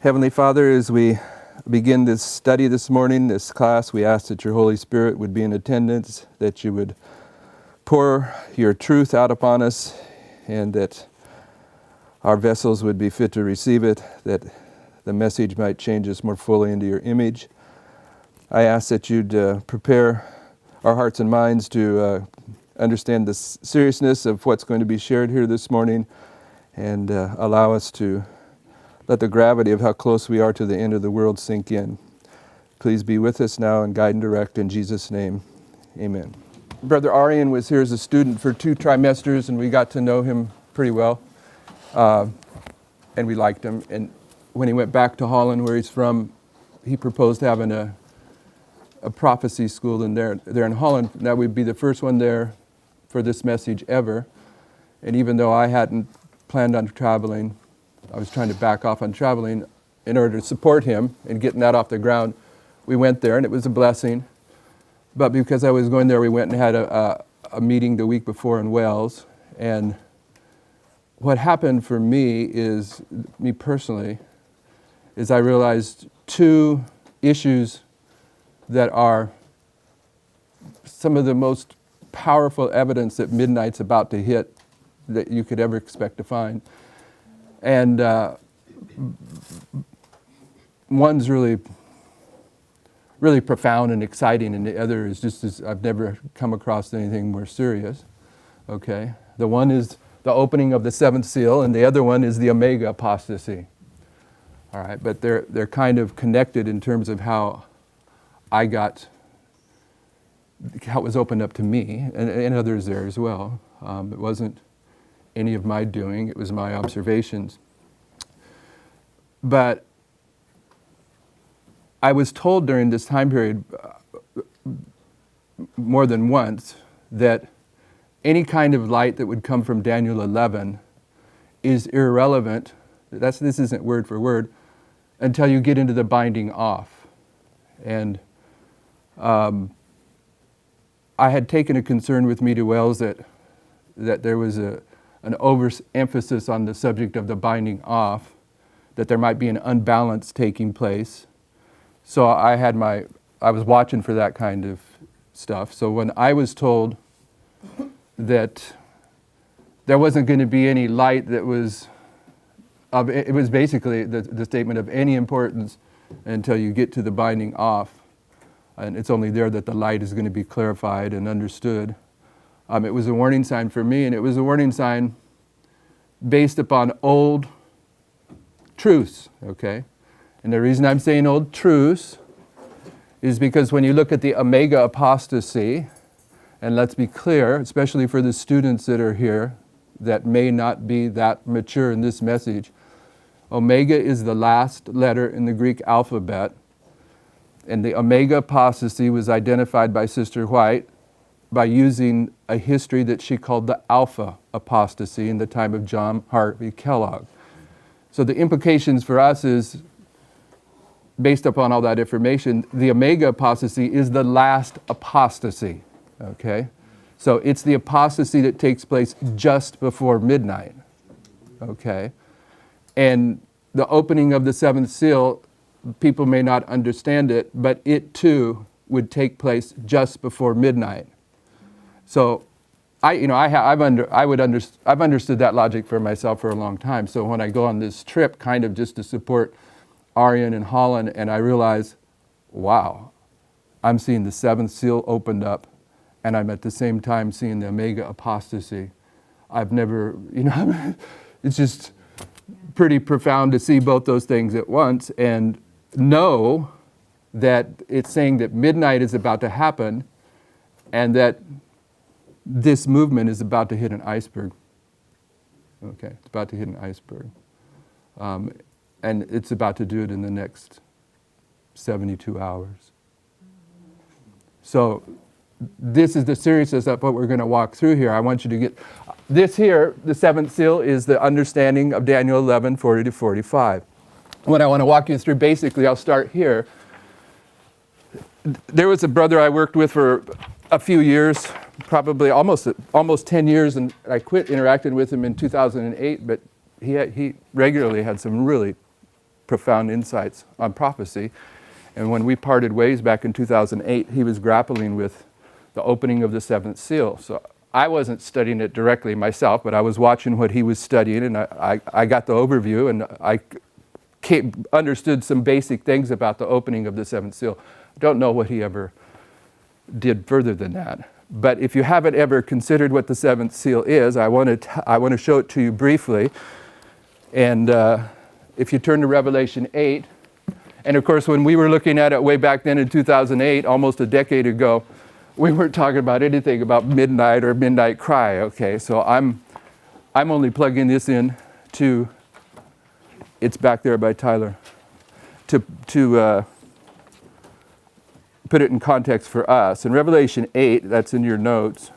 Heavenly Father, as we begin this study this morning, this class, we ask that your Holy Spirit would be in attendance, that you would pour your truth out upon us, and that our vessels would be fit to receive it, that the message might change us more fully into your image. I ask that you'd prepare our hearts and minds to understand the seriousness of what's going to be shared here this morning, and allow us to let the gravity of how close we are to the end of the world sink in. Please be with us now and guide and direct in Jesus' name. Amen. Brother Aryan was here as a student for 2 trimesters, and we got to know him pretty well, and we liked him. And when he went back to Holland, where he's from, he proposed having a prophecy school in there in Holland. That would be the first one there for this message ever. And even though I hadn't planned on traveling, I was trying to back off on traveling in order to support him and getting that off the ground. We went there, and it was a blessing. But because I was going there, we went and had a meeting the week before in Wales. And what happened for me personally, is I realized 2 issues that are some of the most powerful evidence that midnight's about to hit that you could ever expect to find. And one's really profound and exciting, and the other is just as I've never come across anything more serious. Okay, the one is the opening of the 7th seal, and the other one is the Omega Apostasy. All right, but they're kind of connected in terms of how it was opened up to me, and others there as well. It wasn't any of my doing, it was my observations. But I was told during this time period more than once that any kind of light that would come from Daniel 11 is irrelevant, this isn't word for word, until you get into the binding off. And I had taken a concern with me to Wales that there was an overemphasis on the subject of the binding off, that there might be an unbalance taking place. So I was watching for that kind of stuff. So when I was told that there wasn't going to be any light that was, it was basically the statement of any importance until you get to the binding off. And it's only there that the light is going to be clarified and understood. It was a warning sign for me, and it was a warning sign based upon old truths, okay? And the reason I'm saying old truths is because when you look at the Omega Apostasy, and let's be clear, especially for the students that are here that may not be that mature in this message, Omega is the last letter in the Greek alphabet, and the Omega Apostasy was identified by Sister White by using a history that she called the Alpha Apostasy in the time of John Harvey Kellogg. So the implications for us is, based upon all that information, the Omega Apostasy is the last apostasy, okay? So it's the apostasy that takes place just before midnight, okay? And the opening of the 7th seal, people may not understand it, but it too would take place just before midnight. So I've understood that logic for myself for a long time. So when I go on this trip, kind of just to support Aryan in Holland, and I realize, wow, I'm seeing the 7th seal opened up, and I'm at the same time seeing the Omega Apostasy. I've never, it's just pretty profound to see both those things at once and know that it's saying that midnight is about to happen and that this movement is about to hit an iceberg. Okay, it's about to hit an iceberg. And it's about to do it in the next 72 hours. So this is the seriousness of what we're going to walk through here. I want you to get this here, the 7th seal, is the understanding of Daniel 11, 40 to 45. What I want to walk you through, basically, I'll start here. There was a brother I worked with for a few years, probably almost 10 years, and I quit interacting with him in 2008, but he regularly had some really profound insights on prophecy. And when we parted ways back in 2008, he was grappling with the opening of the seventh seal. So I wasn't studying it directly myself, but I was watching what he was studying, and I got the overview, and I understood some basic things about the opening of the seventh seal. I don't know what he ever did further than that. But if you haven't ever considered what the seventh seal is, I want to show it to you briefly. And if you turn to Revelation 8, and of course when we were looking at it way back then in 2008, almost a decade ago, we weren't talking about anything about midnight or midnight cry, okay? So I'm only plugging this in to, it's back there by Tyler, to put it in context for us. In Revelation 8, that's in your notes.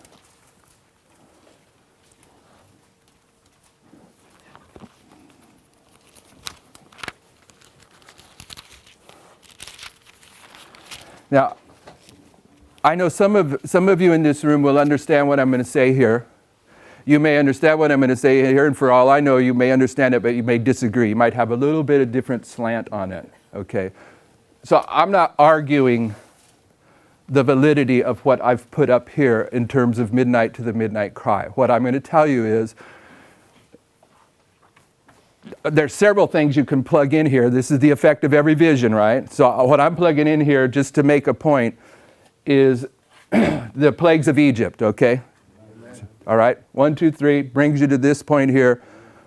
Now, I know some of you in this room will understand what I'm going to say here. You may understand what I'm going to say here, and for all I know, you may understand it, but you may disagree. You might have a little bit of different slant on it, okay? So I'm not arguing the validity of what I've put up here in terms of midnight to the midnight cry. What I'm going to tell you is there's several things you can plug in here. This is the effect of every vision, right? So what I'm plugging in here, just to make a point, is the plagues of Egypt, okay? Amen. All right, 1, 2, 3 brings you to this point here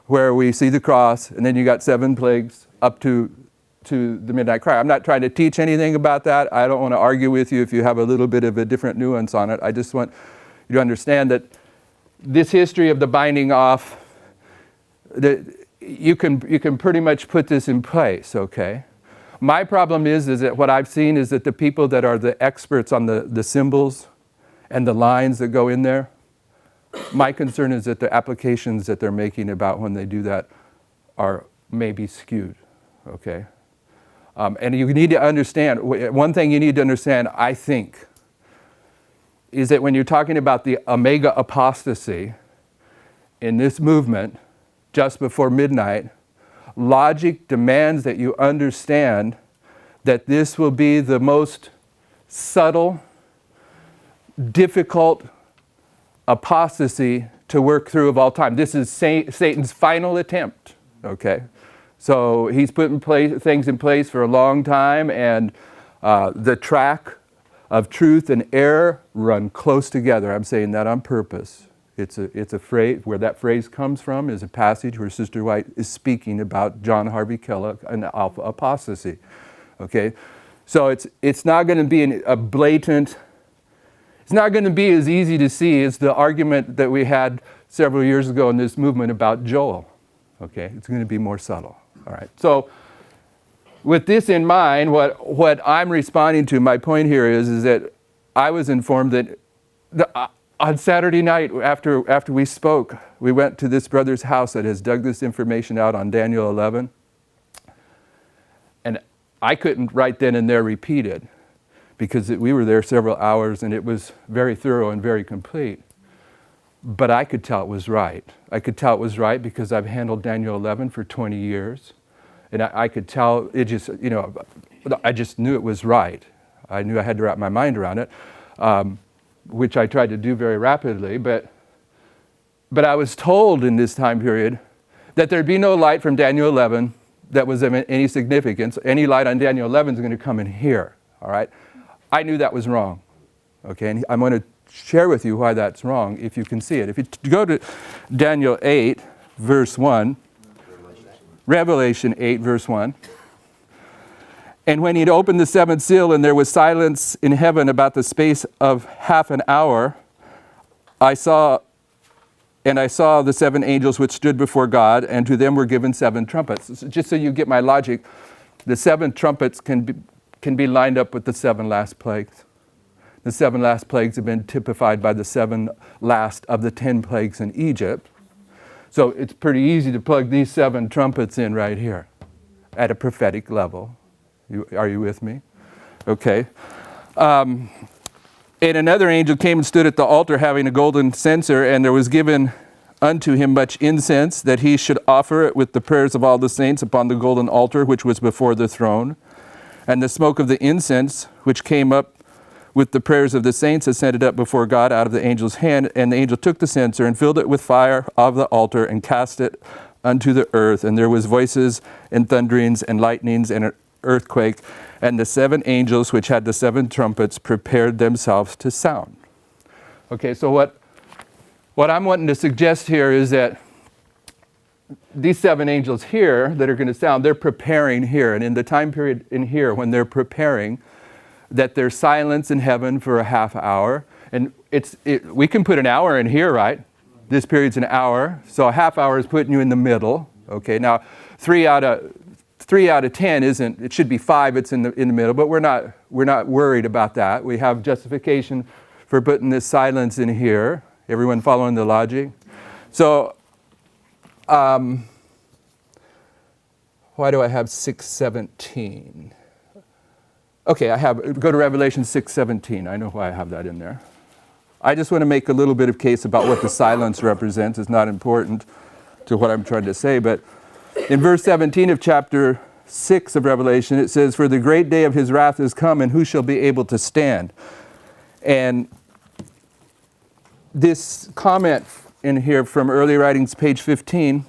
where we see the cross, and then you got 7 plagues up to the midnight cry. I'm not trying to teach anything about that. I don't want to argue with you if you have a little bit of a different nuance on it. I just want you to understand that this history of the binding off, you can pretty much put this in place, okay? My problem is that what I've seen is that the people that are the experts on the symbols and the lines that go in there, my concern is that the applications that they're making about when they do that are maybe skewed, okay? And you need to understand, one thing you need to understand, I think, is that when you're talking about the omega apostasy in this movement, just before midnight, logic demands that you understand that this will be the most subtle, difficult apostasy to work through of all time. This is Satan's final attempt, okay? So he's put things in place for a long time, and the track of truth and error run close together. I'm saying that on purpose. It's a phrase, where that phrase comes from is a passage where Sister White is speaking about John Harvey Kellogg and alpha apostasy. Okay? So it's not going to be a blatant, it's not going to be as easy to see as the argument that we had several years ago in this movement about Joel. Okay? It's going to be more subtle. All right. So with this in mind, what I'm responding to, my point here is that I was informed that on Saturday night, after we spoke, we went to this brother's house that has dug this information out on Daniel 11. And I couldn't right then and there repeat it because we were there several hours and it was very thorough and very complete. But I could tell it was right. I could tell it was right because I've handled Daniel 11 for 20 years. And I could tell it just, I just knew it was right. I knew I had to wrap my mind around it. Which I tried to do very rapidly, but I was told in this time period that there'd be no light from Daniel 11 that was of any significance. Any light on Daniel 11 is going to come in here, all right? I knew that was wrong, okay? And I'm going to share with you why that's wrong if you can see it. If you go to Daniel 8, verse 1, Revelation 8, verse 1, and when he'd opened the seventh seal and there was silence in heaven about the space of half an hour, I saw the 7 angels which stood before God, and to them were given 7 trumpets. Just so you get my logic, the 7 trumpets can be lined up with the 7 last plagues. The 7 last plagues have been typified by the 7 last of the 10 plagues in Egypt. So it's pretty easy to plug these 7 trumpets in right here at a prophetic level. Are you with me? Okay. And another angel came and stood at the altar having a golden censer, and there was given unto him much incense, that he should offer it with the prayers of all the saints upon the golden altar which was before the throne. And the smoke of the incense, which came up with the prayers of the saints, ascended up before God out of the angel's hand. And the angel took the censer and filled it with fire of the altar and cast it unto the earth. And there was voices and thunderings and lightnings and an earthquake. And the 7 angels which had the 7 trumpets prepared themselves to sound. Okay, so what I'm wanting to suggest here is that these 7 angels here that are going to sound, they're preparing here. And in the time period in here when they're preparing, that there's silence in heaven for a half hour. And we can put an hour in here, right? This period's an hour. So a half hour is putting you in the middle. Okay, now 3 out of 10 isn't, it should be 5, it's in the middle, but we're not worried about that. We have justification for putting this silence in here. Everyone following the logic? So, why do I have 6:17? Okay, go to Revelation 6:17. I know why I have that in there. I just want to make a little bit of case about what the silence represents. It's not important to what I'm trying to say, but in verse 17 of chapter 6 of Revelation, it says, "For the great day of his wrath is come, and who shall be able to stand?" And this comment in here from Early Writings, page 15,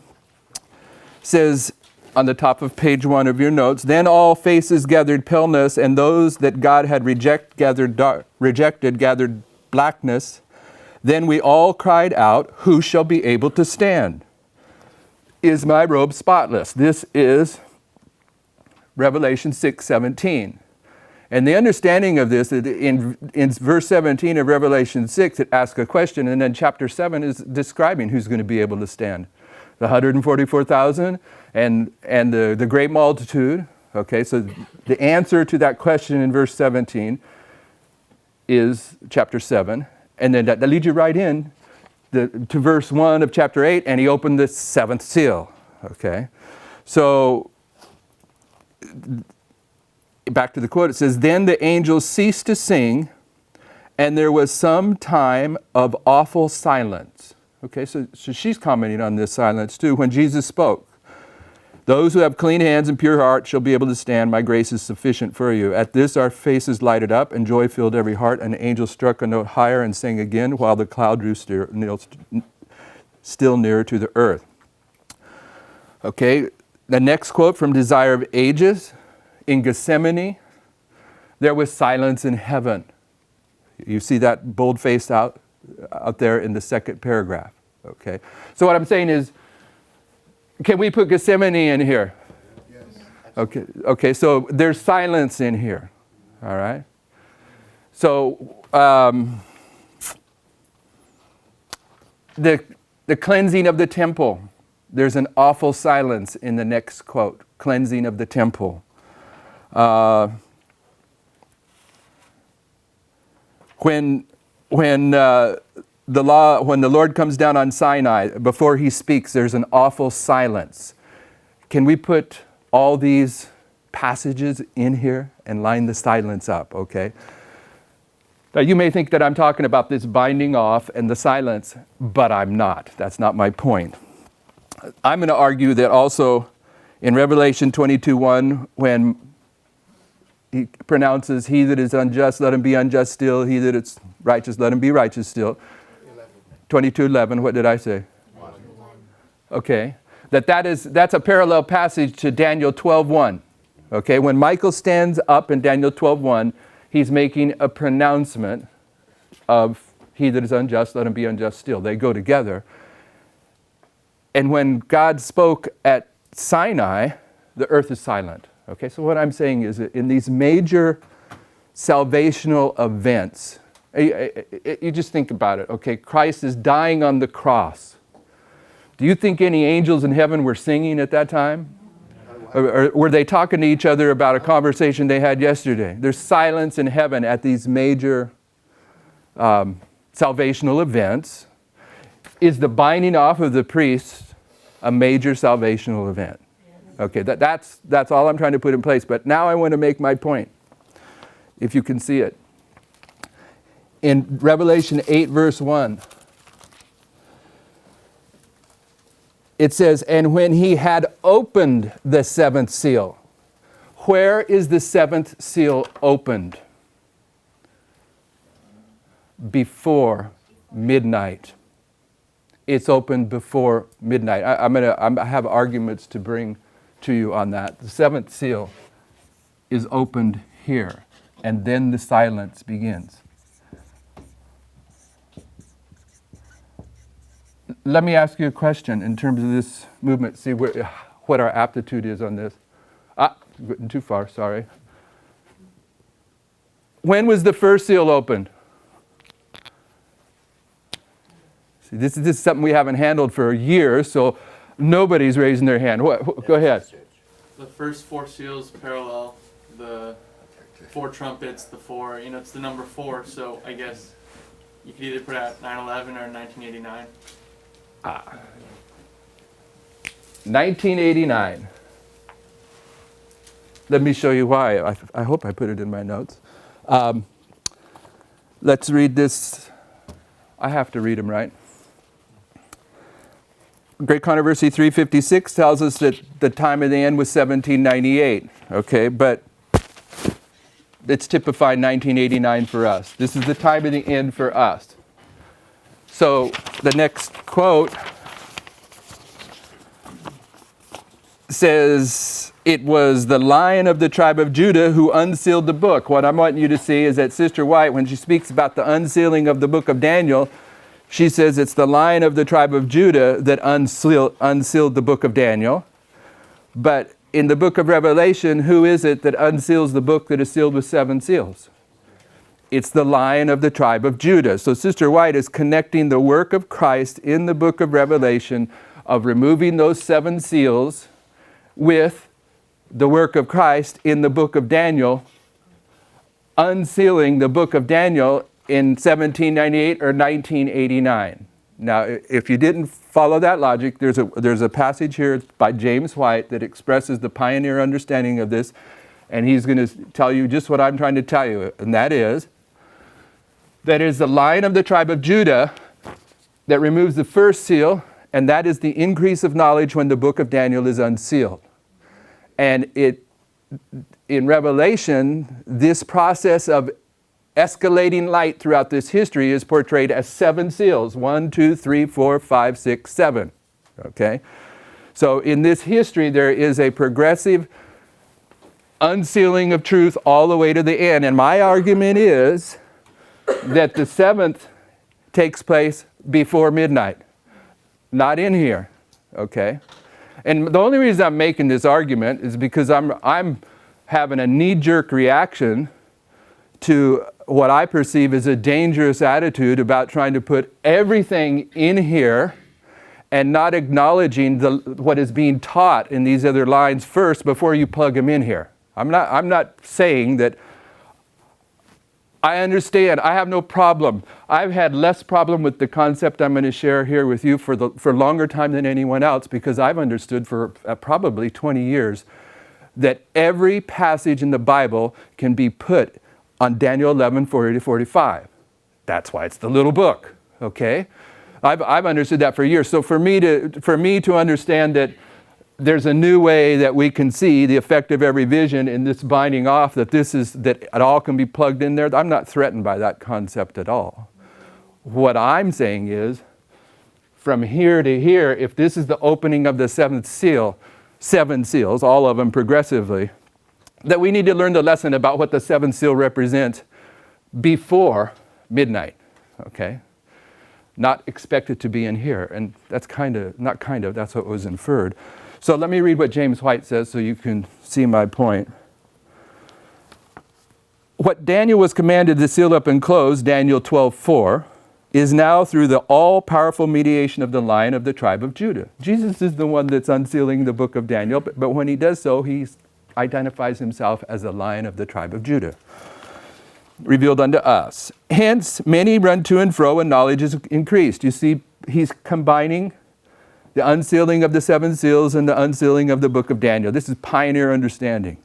says on the top of page 1 of your notes, "Then all faces gathered paleness, and those that God had rejected gathered blackness. Then we all cried out, who shall be able to stand? Is my robe spotless?" This is Revelation 6:17. And the understanding of this, in verse 17 of Revelation 6, it asks a question, and then chapter 7 is describing who's going to be able to stand. The 144,000 and the great multitude. Okay, so the answer to that question in verse 17 is chapter 7. And then that leads you right in to verse 1 of chapter 8, and he opened the 7th seal. Okay, so back to the quote, it says, "Then the angels ceased to sing, and there was some time of awful silence." Okay, so she's commenting on this silence too. "When Jesus spoke, 'Those who have clean hands and pure heart shall be able to stand. My grace is sufficient for you.' At this our faces lighted up, and joy filled every heart. And the angel struck a note higher and sang again, while the cloud drew still nearer to the earth." Okay, the next quote from Desire of Ages. "In Gethsemane, there was silence in heaven." You see that bold-faced out there in the second paragraph. Okay, so what I'm saying is, can we put Gethsemane in here? Yes. Okay, so there's silence in here. All right. So the cleansing of the temple, there's an awful silence in the next quote, cleansing of the temple. When the Lord comes down on Sinai, before he speaks, there's an awful silence. Can we put all these passages in here and line the silence up? Okay. Now you may think that I'm talking about this binding off and the silence, but I'm not. That's not my point. I'm going to argue that also in Revelation 22:1, when he pronounces, "He that is unjust, let him be unjust still. He that is righteous, let him be righteous still." 22:11, what did I say? 1. Okay. That's a parallel passage to Daniel 12:1. Okay, when Michael stands up in Daniel 12:1, he's making a pronouncement of, "He that is unjust, let him be unjust still." They go together. And when God spoke at Sinai, the earth is silent. Okay, so what I'm saying is that in these major salvational events, you just think about it. Okay, Christ is dying on the cross. Do you think any angels in heaven were singing at that time? Or were they talking to each other about a conversation they had yesterday? There's silence in heaven at these major salvational events. Is the binding off of the priests a major salvational event? Okay, that's all I'm trying to put in place. But now I want to make my point, if you can see it. In Revelation 8, verse 1, it says, and when he had opened the seventh seal. Where is the seventh seal opened? Before midnight. It's opened before midnight. I have arguments to bring to you on that. The seventh seal is opened here, and then the silence begins. Let me ask you a question in terms of this movement. See what our aptitude is on this. Getting too far, sorry. When was the first seal opened? See, this is something we haven't handled for years, so nobody's raising their hand. Go ahead. The first four seals parallel the four trumpets, the four, it's the number 4, so I guess you could either put it at 9/11 or 1989. 1989. Let me show you why. I hope I put it in my notes. Let's read this. I have to read them, right? Great Controversy 356 tells us that the time of the end was 1798. Okay, but it's typified 1989 for us. This is the time of the end for us. So the next quote says, it was the Lion of the tribe of Judah who unsealed the book. What I want you to see is that Sister White, when she speaks about the unsealing of the book of Daniel, she says it's the Lion of the tribe of Judah that unsealed the book of Daniel. But in the book of Revelation, who is it that unseals the book that is sealed with 7 seals? It's the Lion of the tribe of Judah. So Sister White is connecting the work of Christ in the book of Revelation of removing those 7 seals with the work of Christ in the book of Daniel, unsealing the book of Daniel in 1798 or 1989. Now, if you didn't follow that logic, there's a passage here by James White that expresses the pioneer understanding of this, and he's going to tell you just what I'm trying to tell you, and that is the Lion of the tribe of Judah that removes the first seal, and that is the increase of knowledge when the book of Daniel is unsealed. And in Revelation, this process of escalating light throughout this history is portrayed as 7 seals. 1, 2, 3, 4, 5, 6, 7. Okay? So in this history, there is a progressive unsealing of truth all the way to the end. And my argument is that the 7th takes place before midnight. Not in here. Okay? And the only reason I'm making this argument is because I'm having a knee-jerk reaction to what I perceive as a dangerous attitude about trying to put everything in here and not acknowledging what is being taught in these other lines first before you plug them in here. I'm not saying that I understand. I have no problem. I've had less problem with the concept I'm going to share here with you for longer time than anyone else, because I've understood for probably 20 years that every passage in the Bible can be put on Daniel 11, 40 to 45. That's why it's the little book, okay? I've understood that for years. So for me to understand that there's a new way that we can see the effect of every vision in this binding off, that it all can be plugged in there, I'm not threatened by that concept at all. What I'm saying is, from here to here, if this is the opening of the 7th seal, 7 seals, all of them progressively, that we need to learn the lesson about what the 7th seal represents before midnight, okay? Not expected to be in here, and that's that's what was inferred. So let me read what James White says so you can see my point. What Daniel was commanded to seal up and close, Daniel 12:4, is now through the all-powerful mediation of the Lion of the tribe of Judah. Jesus is the one that's unsealing the book of Daniel, but when he does so, he identifies himself as the Lion of the tribe of Judah, revealed unto us. Hence, many run to and fro, and knowledge is increased. You see, he's combining the unsealing of the 7 seals and the unsealing of the book of Daniel. This is pioneer understanding.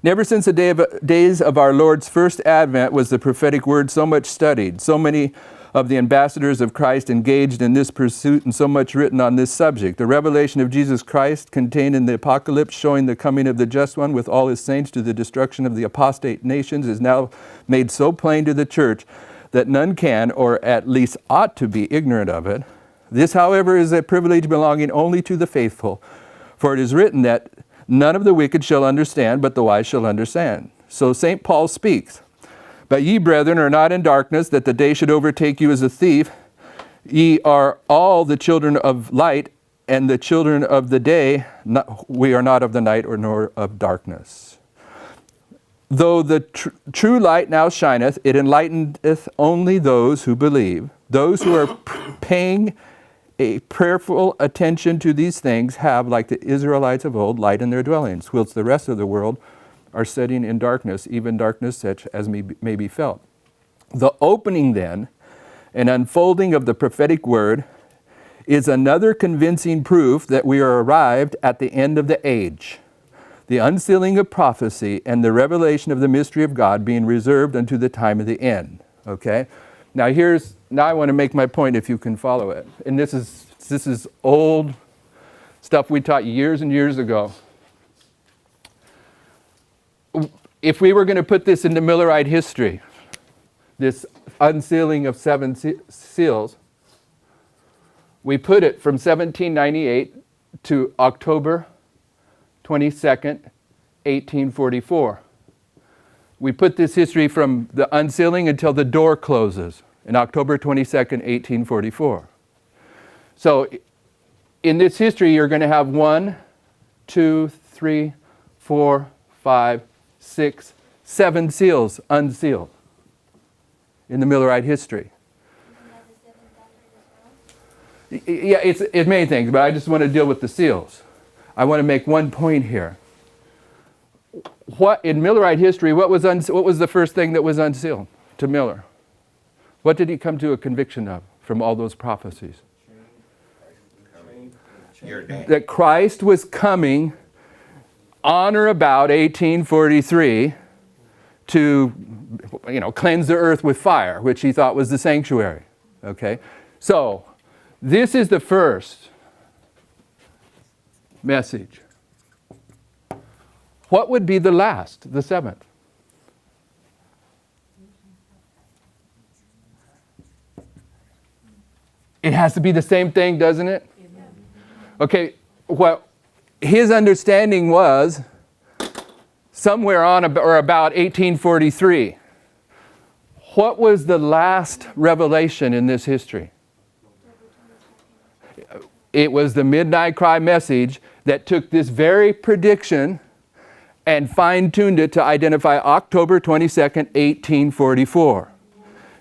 Never since the days of our Lord's first advent was the prophetic word so much studied. So many of the ambassadors of Christ engaged in this pursuit and so much written on this subject. The revelation of Jesus Christ contained in the Apocalypse showing the coming of the Just One with all his saints to the destruction of the apostate nations is now made so plain to the church that none can, or at least ought to be, ignorant of it. This, however, is a privilege belonging only to the faithful. For it is written that none of the wicked shall understand, but the wise shall understand. So St. Paul speaks. But ye, brethren, are not in darkness, that the day should overtake you as a thief. Ye are all the children of light, and the children of the day. We are not of the night, nor of darkness. Though the true light now shineth, it enlighteneth only those who believe. Those who are paying a prayerful attention to these things have, like the Israelites of old, light in their dwellings, whilst the rest of the world are sitting in darkness, even darkness such as may be felt. The opening then and unfolding of the prophetic word is another convincing proof that we are arrived at the end of the age. The unsealing of prophecy and the revelation of the mystery of God being reserved unto the time of the end. Okay? Now I want to make my point if you can follow it. And this is old stuff we taught years and years ago. If we were going to put this into Millerite history, this unsealing of 7 seals, we put it from 1798 to October 22nd, 1844. We put this history from the unsealing until the door closes in October 22nd, 1844. So in this history, you're going to have 1, 2, 3, 4, 5, 6, 7 seals unsealed in the Millerite history. Yeah, it's many things, but I just want to deal with the seals. I want to make one point here. What in Millerite history, what was the first thing that was unsealed to Miller? What did he come to a conviction of from all those prophecies? That Christ was coming on or about 1843 to, cleanse the earth with fire, which he thought was the sanctuary. Okay? So, this is the first message. What would be the last, the 7th? It has to be the same thing, doesn't it? Okay, what his understanding was somewhere on or about 1843. What was the last revelation in this history? It was the midnight cry message that took this very prediction and fine-tuned it to identify October 22nd, 1844.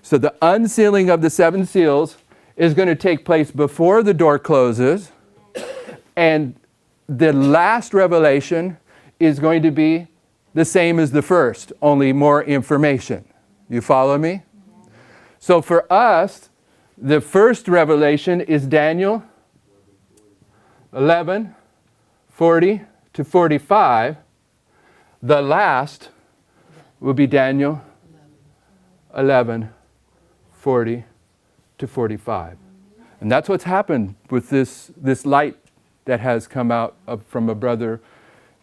So the unsealing of the 7 seals is going to take place before the door closes, and the last revelation is going to be the same as the first, only more information. You follow me? So for us, the first revelation is Daniel 11, 40 to 45. The last will be Daniel 11, 40 to 45. And that's what's happened with this light that has come out from a brother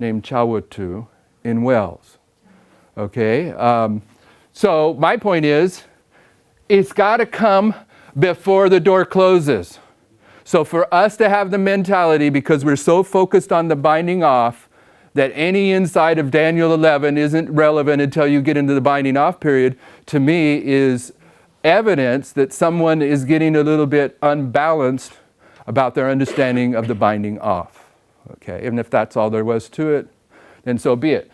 named Chawatu in Wales. Okay? So my point is, it's got to come before the door closes. So for us to have the mentality, because we're so focused on the binding off, that any insight of Daniel 11 isn't relevant until you get into the binding off period, to me is evidence that someone is getting a little bit unbalanced about their understanding of the binding off. Okay, and if that's all there was to it, then so be it.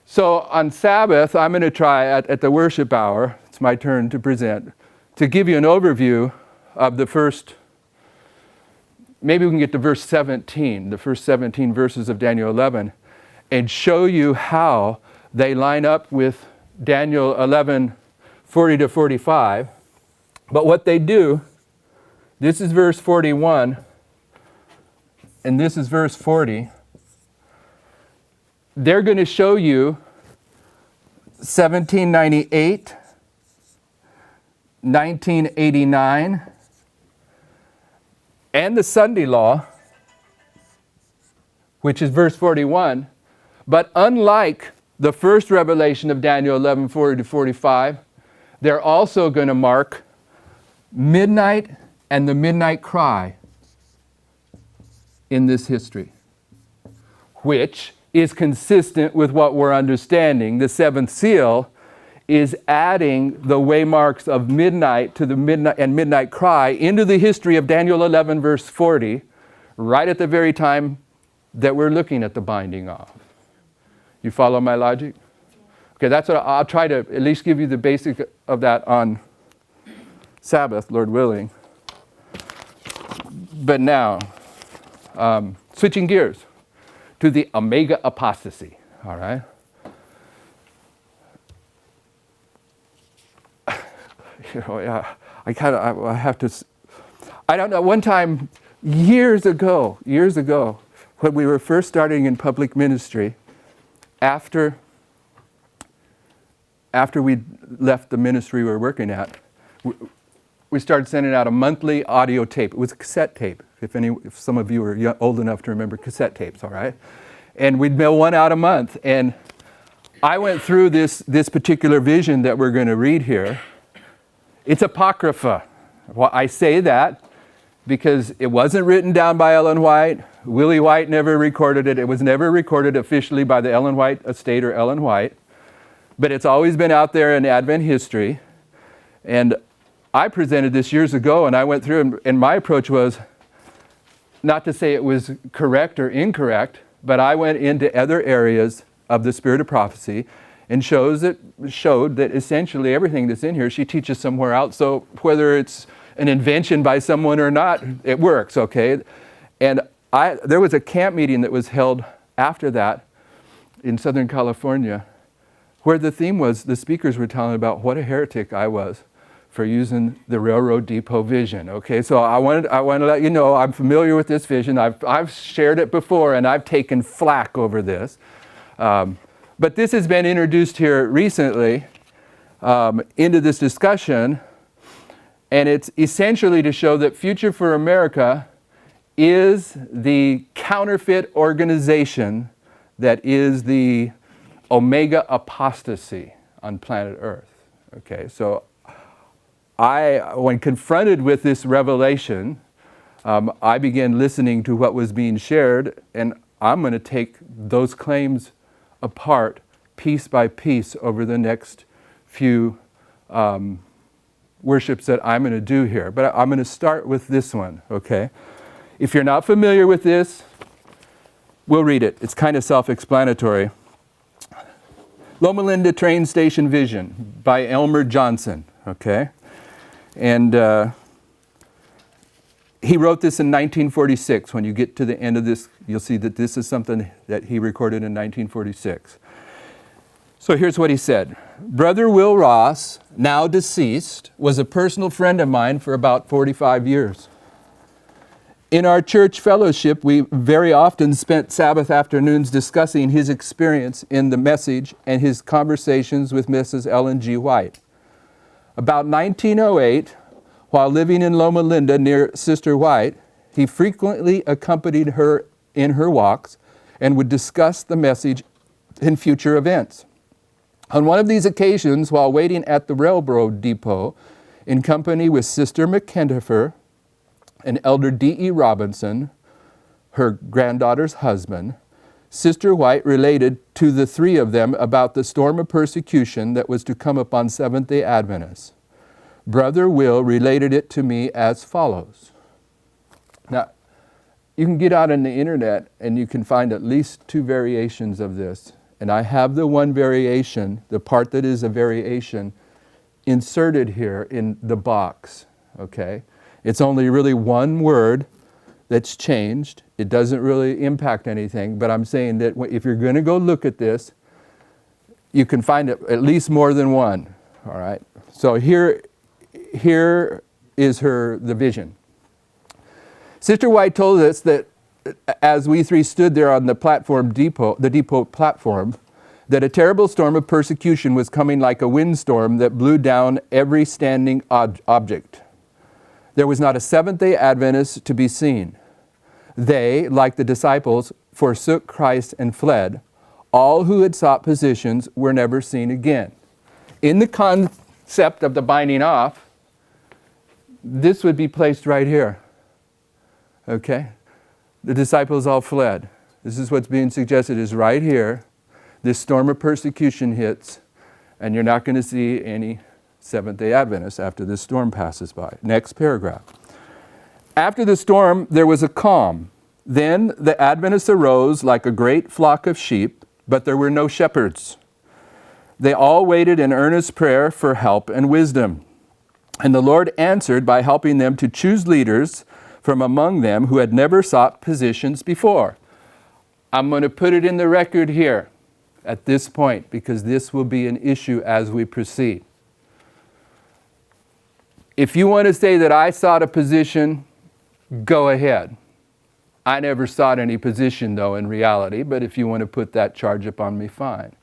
So on Sabbath, I'm going to try at the worship hour, it's my turn to present, to give you an overview of the first, maybe we can get to verse 17, the first 17 verses of Daniel 11, and show you how they line up with Daniel 11, 40 to 45. But what they do, this is verse 41, and this is verse 40. They're going to show you 1798, 1989, and the Sunday law, which is verse 41. But unlike the first revelation of Daniel 11:40-45, they're also going to mark midnight and the midnight cry in this history, which is consistent with what we're understanding. The seventh seal is adding the waymarks of midnight to the midnight cry into the history of Daniel 11 verse 40, right at the very time that we're looking at the binding off. You follow my logic? Okay, that's what I'll try to at least give you the basic of that on Sabbath, Lord willing. But now, switching gears to the Omega Apostasy, all right? I have to, I don't know, one time, years ago, when we were first starting in public ministry, after we left the ministry we were working at, we started sending out a monthly audio tape. It was a cassette tape, if some of you are old enough to remember cassette tapes, all right? And we'd mail one out a month. And I went through this particular vision that we're going to read here. It's Apocrypha. Well, I say that because it wasn't written down by Ellen White. Willie White never recorded it. It was never recorded officially by the Ellen White estate or Ellen White. But it's always been out there in Advent history. And I presented this years ago, and I went through, and my approach was not to say it was correct or incorrect, but I went into other areas of the spirit of prophecy and showed that essentially everything that's in here she teaches somewhere else. So whether it's an invention by someone or not, it works, okay? And there was a camp meeting that was held after that in Southern California, where the theme was, the speakers were telling about what a heretic I was for using the railroad depot vision. Okay, so I want to let you know I'm familiar with this vision. I've shared it before, and I've taken flack over this. But this has been introduced here recently into this discussion, and it's essentially to show that Future for America is the counterfeit organization that is the Omega Apostasy on planet Earth. Okay, so when confronted with this revelation, I began listening to what was being shared, and I'm going to take those claims apart piece by piece over the next few worships that I'm going to do here. But I'm going to start with this one, okay? If you're not familiar with this, we'll read it. It's kind of self-explanatory. Loma Linda Train Station Vision by Elmer Johnson, okay? And he wrote this in 1946. When you get to the end of this, you'll see that this is something that he recorded in 1946. So here's what he said. Brother Will Ross, now deceased, was a personal friend of mine for about 45 years. In our church fellowship, we very often spent Sabbath afternoons discussing his experience in the message and his conversations with Mrs. Ellen G. White. About 1908, while living in Loma Linda near Sister White, he frequently accompanied her in her walks and would discuss the message in future events. On one of these occasions, while waiting at the railroad depot, in company with Sister McKennifer and Elder D.E. Robinson, her granddaughter's husband, Sister White related to the three of them about the storm of persecution that was to come upon Seventh-day Adventists. Brother Will related it to me as follows. Now, you can get out on the internet and you can find at least two variations of this. And I have the one variation, the part that is a variation, inserted here in the box, okay? It's only really one word that's changed. It doesn't really impact anything, but I'm saying that if you're going to go look at this, you can find it at least more than one, all right? So here is the vision. Sister White told us that as we three stood there on the depot platform, that a terrible storm of persecution was coming like a windstorm that blew down every standing object. There was not a Seventh-day Adventist to be seen. They, like the disciples, forsook Christ and fled. All who had sought positions were never seen again. In the concept of the binding off, this would be placed right here. Okay? The disciples all fled. This is what's being suggested is right here. This storm of persecution hits, and you're not going to see any Seventh-day Adventists after this storm passes by. Next paragraph. After the storm, there was a calm. Then the Adventists arose like a great flock of sheep, but there were no shepherds. They all waited in earnest prayer for help and wisdom. And the Lord answered by helping them to choose leaders from among them who had never sought positions before. I'm going to put it in the record here at this point because this will be an issue as we proceed. If you want to say that I sought a position, go ahead. I never sought any position, though, in reality, but if you want to put that charge upon me, fine.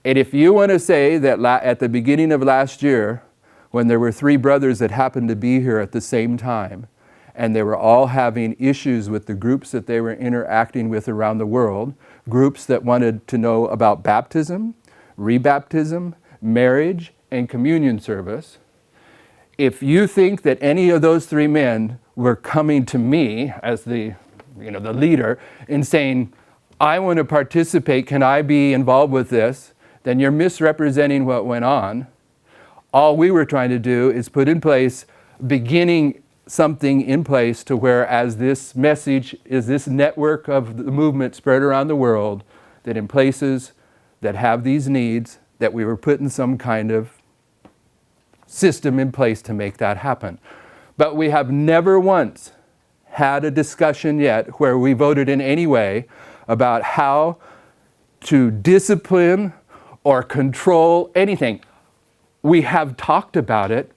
And if you want to say that at the beginning of last year, when there were 3 brothers that happened to be here at the same time, and they were all having issues with the groups that they were interacting with around the world, groups that wanted to know about baptism, rebaptism, marriage, and communion service, if you think that any of those 3 men were coming to me as the leader and saying, I want to participate, can I be involved with this? Then you're misrepresenting what went on. All we were trying to do is put in place, beginning something in place to where as this message is this network of the movement spread around the world, that in places that have these needs, that we were putting some kind of system in place to make that happen. But we have never once had a discussion yet where we voted in any way about how to discipline or control anything. We have talked about it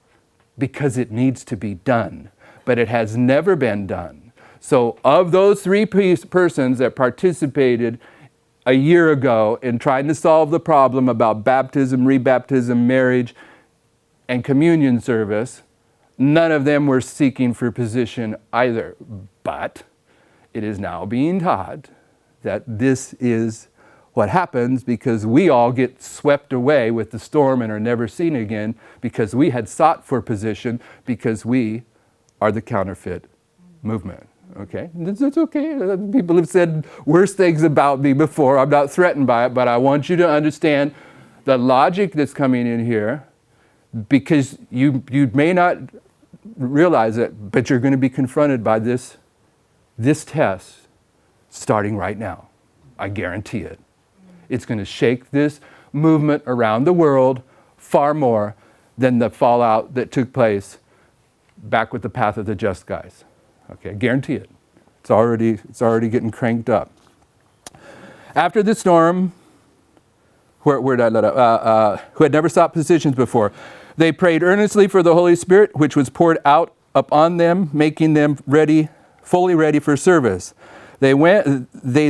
because it needs to be done, but it has never been done. So of those 3 persons that participated a year ago in trying to solve the problem about baptism, rebaptism, marriage, and communion service, none of them were seeking for position either. But it is now being taught that this is what happens because we all get swept away with the storm and are never seen again because we had sought for position because we are the counterfeit movement. Okay? It's okay. People have said worse things about me before. I'm not threatened by it, but I want you to understand the logic that's coming in here because you may not realize it, but you're going to be confronted by this test starting right now. I guarantee it. It's going to shake this movement around the world far more than the fallout that took place back with the Path of the Just guys. Okay, guarantee it. It's already getting cranked up. After the storm, who had never sought positions before, they prayed earnestly for the Holy Spirit, which was poured out upon them, making them fully ready for service. They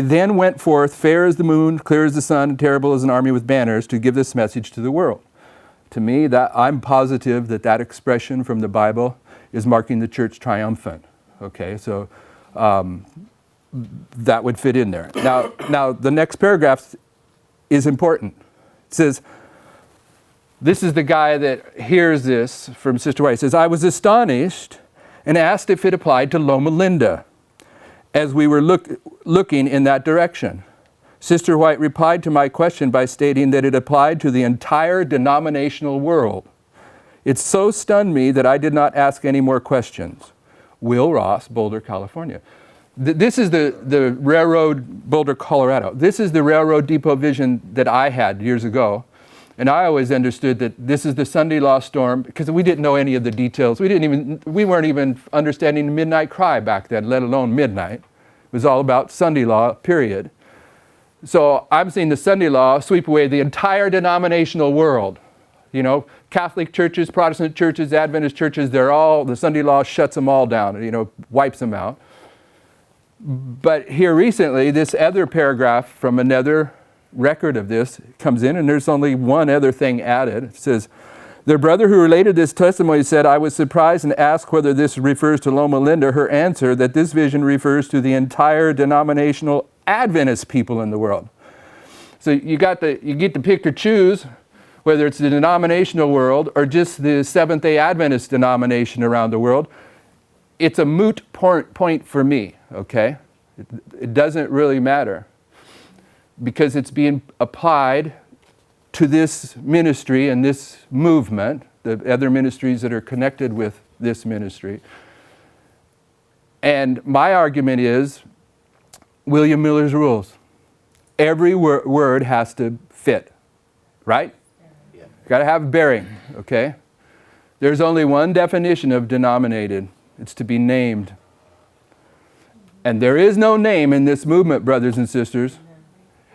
then went forth, fair as the moon, clear as the sun, and terrible as an army with banners, to give this message to the world. To me, I'm positive that expression from the Bible is marking the church triumphant. Okay, so that would fit in there. Now the next paragraph is important. It says, this is the guy that hears this from Sister White. It says, I was astonished and asked if it applied to Loma Linda as we were looking in that direction. Sister White replied to my question by stating that it applied to the entire denominational world. It so stunned me that I did not ask any more questions. Will Ross, Boulder, California. This is the railroad, Boulder, Colorado. This is the railroad depot vision that I had years ago. And I always understood that this is the Sunday law storm because we didn't know any of the details. We weren't even understanding midnight cry back then, let alone midnight. It was all about Sunday law, period. So I'm seeing the Sunday law sweep away the entire denominational world. You know, Catholic churches, Protestant churches, Adventist churches, the Sunday law shuts them all down, wipes them out. But here recently, this other paragraph from another record of this comes in, and there's only one other thing added. It says, their brother who related this testimony said, I was surprised and asked whether this refers to Loma Linda. Her answer, that this vision refers to the entire denominational Adventist people in the world. So you get to pick or choose whether it's the denominational world or just the Seventh-day Adventist denomination around the world. It's a moot point for me, okay? It doesn't really matter because it's being applied to this ministry and this movement, the other ministries that are connected with this ministry. And my argument is William Miller's rules. Every word has to fit, right? Yeah. Got to have bearing, okay? There's only one definition of denominated. It's to be named. And there is no name in this movement, brothers and sisters.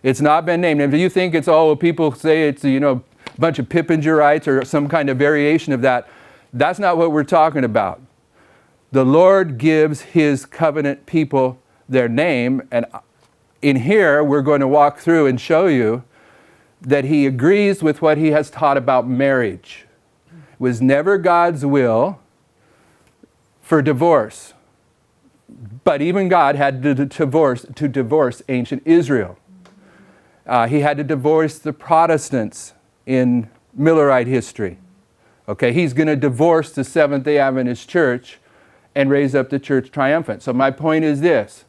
It's not been named. And if you think it's people say it's, a bunch of Pippingerites or some kind of variation of that, that's not what we're talking about. The Lord gives His covenant people their name, and in here we're going to walk through and show you that He agrees with what He has taught about marriage. It was never God's will for divorce. But even God had to divorce ancient Israel. He had to divorce the Protestants in Millerite history. Okay, He's going to divorce the Seventh-day Adventist Church and raise up the Church Triumphant. So my point is this.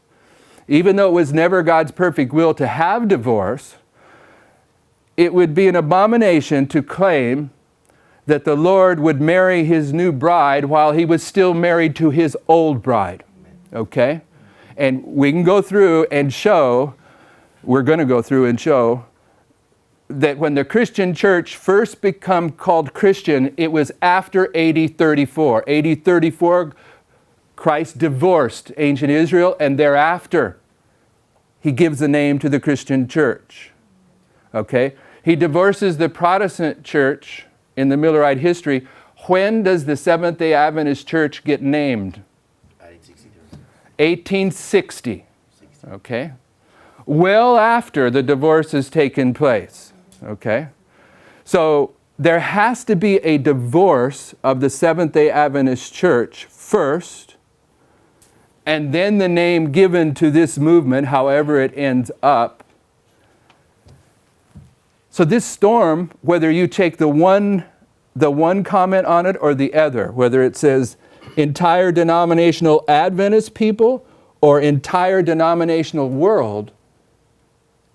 Even though it was never God's perfect will to have divorce, it would be an abomination to claim that the Lord would marry His new bride while He was still married to His old bride. Okay? And we can go through and show, we're going to go through and show, that when the Christian church first became called Christian, it was after AD 34. AD 34, Christ divorced ancient Israel, and thereafter He gives the name to the Christian church. Okay? He divorces the Protestant church in the Millerite history. When does the Seventh-day Adventist Church get named? 1860. Okay? Well after the divorce has taken place. Okay? So there has to be a divorce of the Seventh-day Adventist Church first, and then the name given to this movement, however it ends up. So this storm, whether you take the one comment on it or the other, whether it says entire denominational Adventist people or entire denominational world,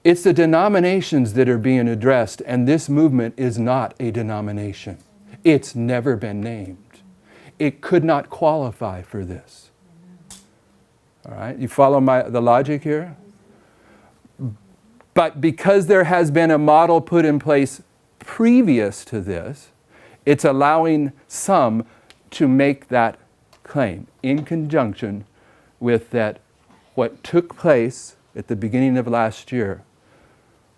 it's the denominations that are being addressed, and this movement is not a denomination. It's never been named. It could not qualify for this. All right, you follow the logic here? But because there has been a model put in place previous to this, it's allowing some to make that claim in conjunction with that what took place at the beginning of last year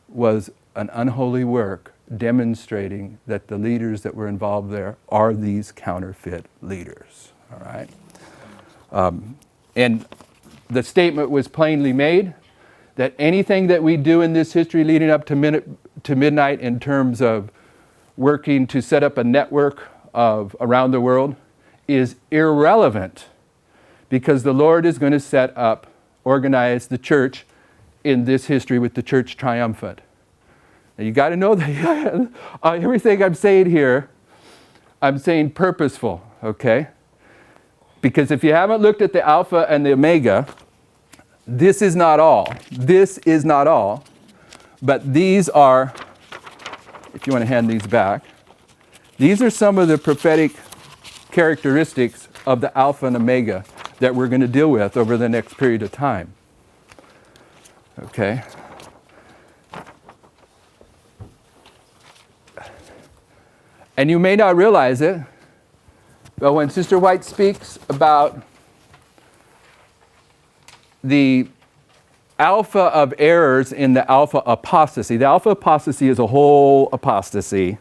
was an unholy work demonstrating that the leaders that were involved there are these counterfeit leaders. All right? And the statement was plainly made that anything that we do in this history leading up to midnight in terms of working to set up a network of around the world is irrelevant, because the Lord is going to organize the church in this history with the Church Triumphant. Now you got to know that everything I'm saying here, I'm saying purposeful, okay? Because if you haven't looked at the Alpha and the Omega, this is not all. This is not all. But these are, if you want to hand these back, these are some of the prophetic characteristics of the Alpha and Omega that we're going to deal with over the next period of time. Okay? And you may not realize it, but when Sister White speaks about the alpha of errors in the alpha apostasy, the alpha apostasy is a whole apostasy,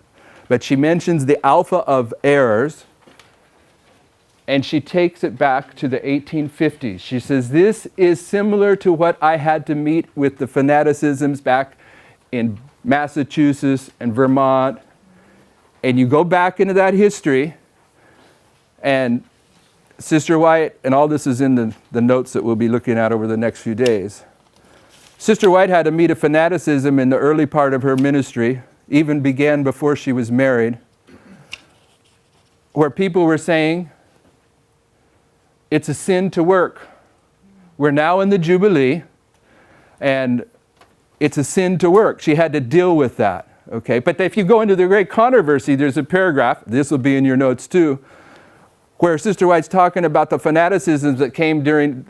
but she mentions the alpha of errors, and she takes it back to the 1850s. She says, this is similar to what I had to meet with the fanaticisms back in Massachusetts and Vermont, and you go back into that history, and Sister White, and all this is in the notes that we'll be looking at over the next few days. Sister White had to meet a fanaticism in the early part of her ministry, even began before she was married, where people were saying, it's a sin to work. We're now in the Jubilee, and it's a sin to work. She had to deal with that, okay? But if you go into the great controversy, there's a paragraph, this will be in your notes too, where Sister White's talking about the fanaticisms that came during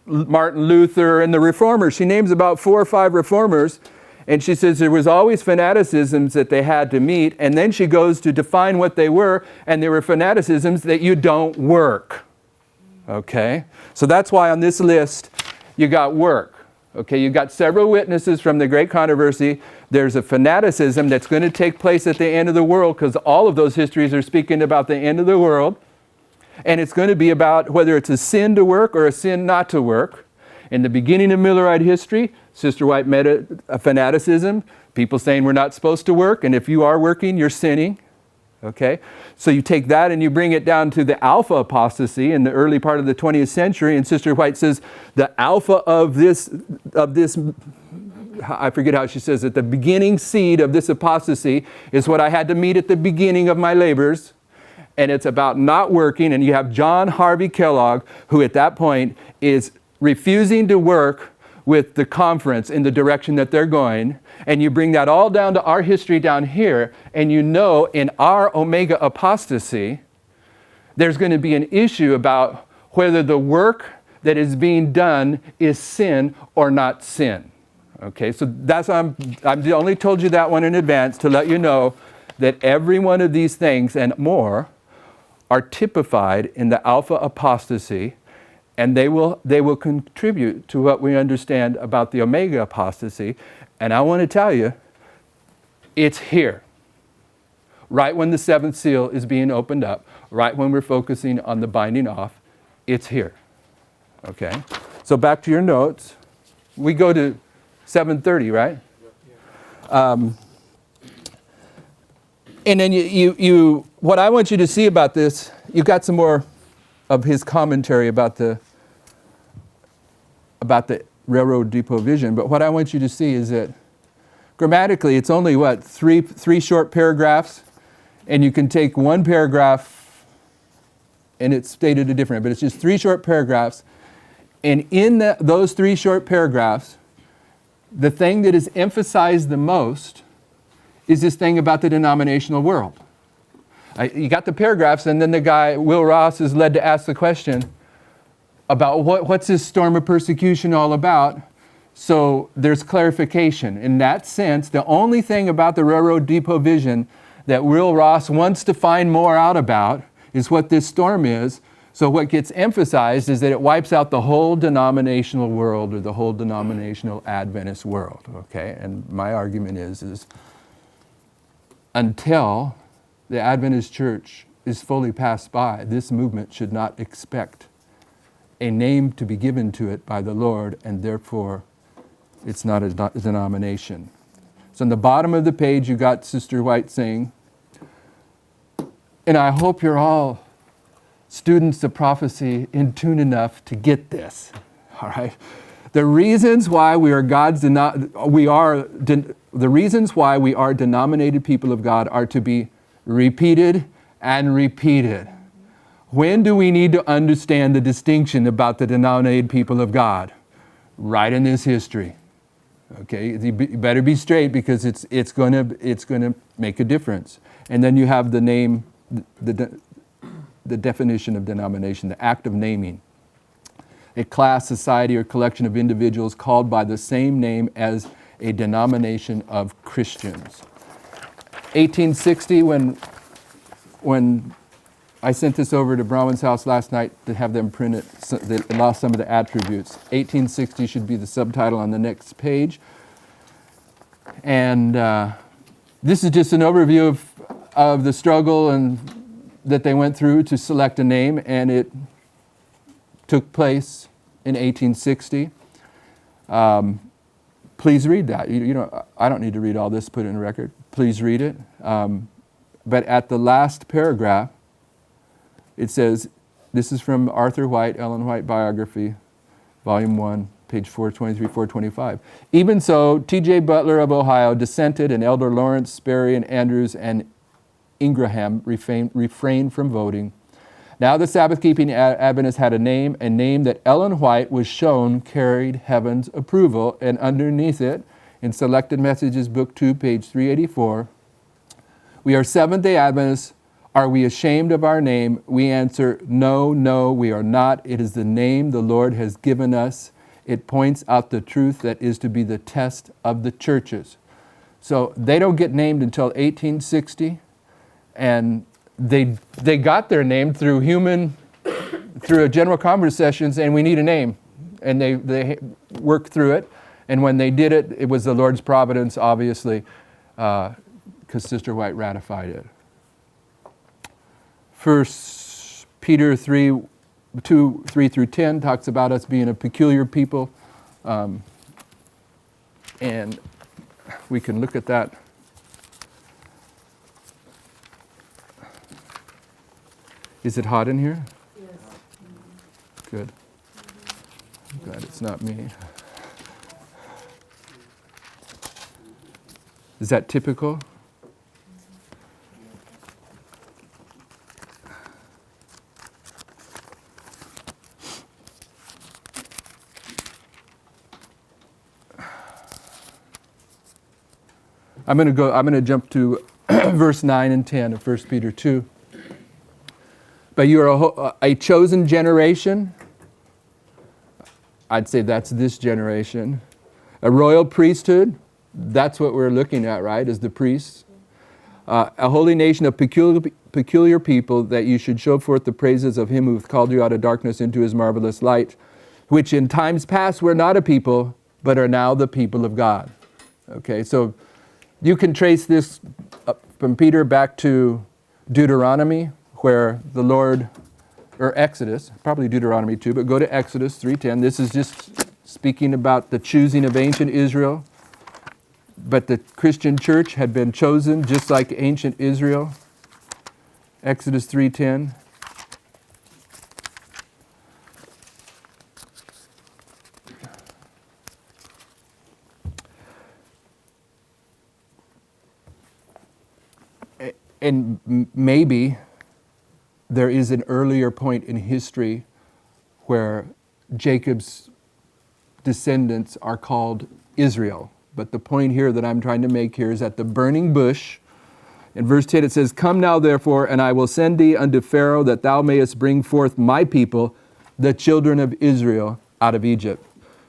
Martin Luther and the reformers. She names about 4 or 5 reformers, and she says there was always fanaticisms that they had to meet, and then she goes to define what they were, and they were fanaticisms that you don't work. Okay? So that's why on this list you got work. Okay, you got several witnesses from the great controversy. There's a fanaticism that's going to take place at the end of the world, because all of those histories are speaking about the end of the world. And it's going to be about whether it's a sin to work or a sin not to work. In the beginning of Millerite history, Sister White met a fanaticism, people saying we're not supposed to work, and if you are working, you're sinning. Okay? So you take that and you bring it down to the alpha apostasy in the early part of the 20th century, and Sister White says the alpha of this, I forget how she says it, the beginning seed of this apostasy is what I had to meet at the beginning of my labors. And it's about not working, and you have John Harvey Kellogg, who at that point is refusing to work with the conference in the direction that they're going, and you bring that all down to our history down here, and you know in our Omega apostasy, there's going to be an issue about whether the work that is being done is sin or not sin. Okay, so that's why I'm only told you that one in advance to let you know that every one of these things and more are typified in the alpha apostasy, and they will contribute to what we understand about the omega apostasy. And I want to tell you, it's here. Right when the 7th seal is being opened up, right when we're focusing on the binding off, it's here. Okay? So back to your notes. We go to 7:30, right? And then you what I want you to see about this, you've got some more of his commentary about the railroad depot vision, but what I want you to see is that grammatically it's only three short paragraphs, and you can take one paragraph and it's stated a different, but it's just 3 short paragraphs, and in those 3 short paragraphs, the thing that is emphasized the most is this thing about the denominational world. You got the paragraphs, and then the guy, Will Ross, is led to ask the question about what's this storm of persecution all about? So there's clarification. In that sense, the only thing about the railroad depot vision that Will Ross wants to find more out about is what this storm is. So what gets emphasized is that it wipes out the whole denominational world, or the whole denominational Adventist world. Okay, and my argument is until the Adventist church is fully passed by, this movement should not expect a name to be given to it by the Lord, and therefore it's not a denomination. So in the bottom of the page, you got Sister White saying, and I hope you're all students of prophecy in tune enough to get this. All right? The reasons why we are the reasons why we are denominated people of God are to be repeated and repeated. When do we need to understand the distinction about the denominated people of God? Right in this history. Okay, you better be straight, because it's going to make a difference. And then you have the name, the definition of denomination, the act of naming. A class, society, or collection of individuals called by the same name as a denomination of Christians. 1860, when I sent this over to Brown's house last night to have them print it, so they lost some of the attributes. 1860 should be the subtitle on the next page. And this is just an overview of the struggle and that they went through to select a name, and it took place in 1860. Please read that. I don't need to read all this, put it in the record. Please read it. But at the last paragraph, it says, this is from Arthur White, Ellen White biography, volume 1, page 423, 425. Even so, T.J. Butler of Ohio dissented, and Elder Lawrence, Sperry, and Andrews, and Ingraham refrained from voting. Now the Sabbath-keeping Adventists had a name that Ellen White was shown carried heaven's approval, and underneath it, in Selected Messages, Book 2, page 384, we are Seventh-day Adventists. Are we ashamed of our name? We answer, no, no, we are not. It is the name the Lord has given us. It points out the truth that is to be the test of the churches. So they don't get named until 1860, and they got their name through a general conference session saying we need a name, and they worked through it. And when they did it, it was the Lord's providence, obviously, because Sister White ratified it. 1 Peter 3, 3 through 10 talks about us being a peculiar people, and we can look at that. Is it hot in here? Yes. Good. I'm glad it's not me. Is that typical? I'm going to jump to verse 9 and 10 of 1 Peter 2. But you are a chosen generation. I'd say that's this generation. A royal priesthood. That's what we're looking at, right, as the priests. A holy nation of peculiar people, that you should show forth the praises of him who hath called you out of darkness into his marvelous light, which in times past were not a people, but are now the people of God. Okay, so you can trace this from Peter back to Deuteronomy, where the Lord, or Exodus, probably Deuteronomy too, but go to Exodus 3:10. This is just speaking about the choosing of ancient Israel. But the Christian church had been chosen just like ancient Israel. Exodus 3:10. And maybe there is an earlier point in history where Jacob's descendants are called Israel. But the point here that I'm trying to make here is at the burning bush. In verse 10 it says, come now therefore, and I will send thee unto Pharaoh, that thou mayest bring forth my people, the children of Israel, out of Egypt.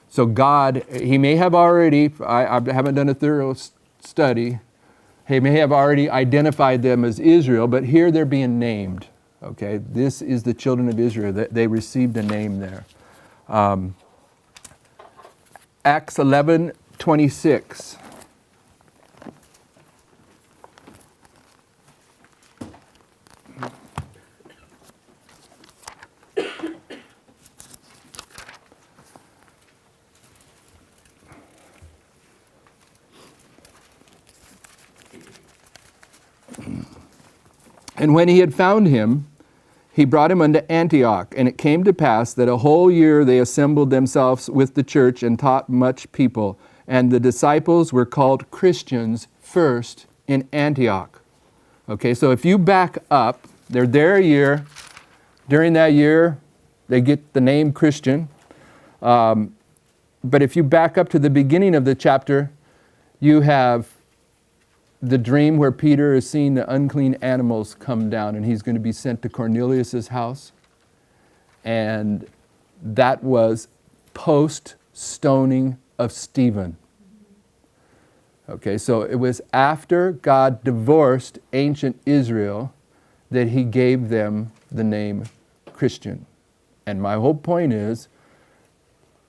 So God, he may have already, I haven't done a thorough study, he may have already identified them as Israel, but here they're being named. Okay, this is the children of Israel. They received a name there. Acts 11:26. And when he had found him, he brought him unto Antioch. And it came to pass that a whole year they assembled themselves with the church and taught much people. And the disciples were called Christians first in Antioch. Okay, so if you back up, they're there a year. During that year, they get the name Christian. But if you back up to the beginning of the chapter, you have the dream where Peter is seeing the unclean animals come down, and he's going to be sent to Cornelius' house. And that was post-stoning of Stephen. Okay, so it was after God divorced ancient Israel that he gave them the name Christian. And my whole point is,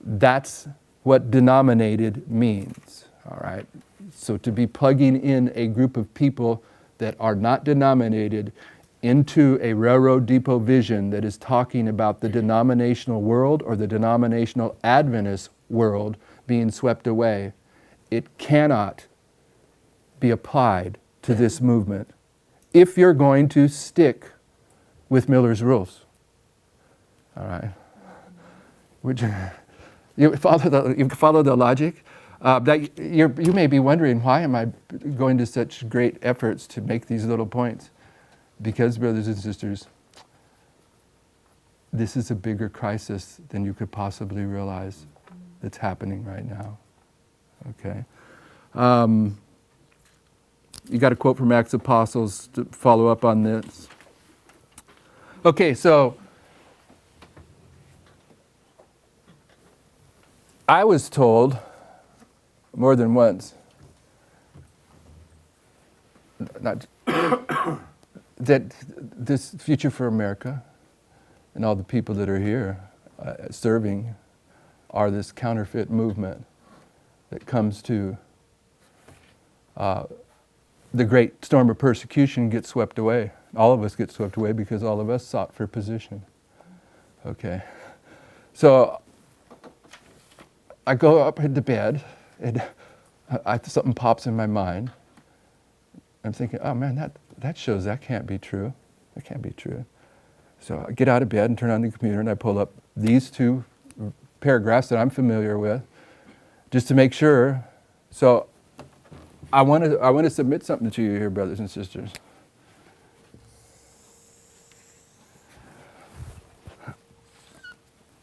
that's what denominated means, all right? So to be plugging in a group of people that are not denominated into a railroad depot vision that is talking about the denominational world or the denominational Adventist world being swept away it cannot be applied to this movement if you're going to stick with Miller's rules. All right? Would you follow the logic? That you may be wondering, why am I going to such great efforts to make these little points? Because, brothers and sisters, this is a bigger crisis than you could possibly realize that's happening right now. Okay? You got a quote from Acts of Apostles to follow up on this. Okay, so I was told more than once that this Future for America and all the people that are here serving are this counterfeit movement that comes to the great storm of persecution gets swept away. All of us get swept away because all of us sought for position. Okay. So I go up into bed and something pops in my mind. I'm thinking, oh man, that shows that can't be true. That can't be true. So I get out of bed and turn on the computer and I pull up these two paragraphs that I'm familiar with just to make sure. So I want to submit something to you here, brothers and sisters.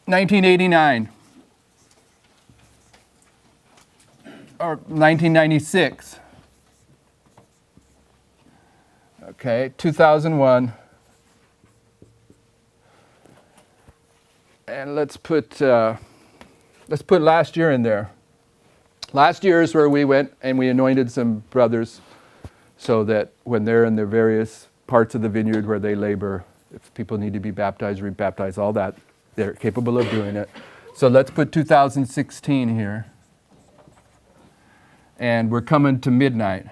(1989) or 1996. Okay, 2001. And let's put last year in there. Last year is where we went and we anointed some brothers so that when they're in their various parts of the vineyard where they labor, if people need to be baptized, rebaptized, all that, they're capable of doing it. So let's put 2016 here. And we're coming to midnight.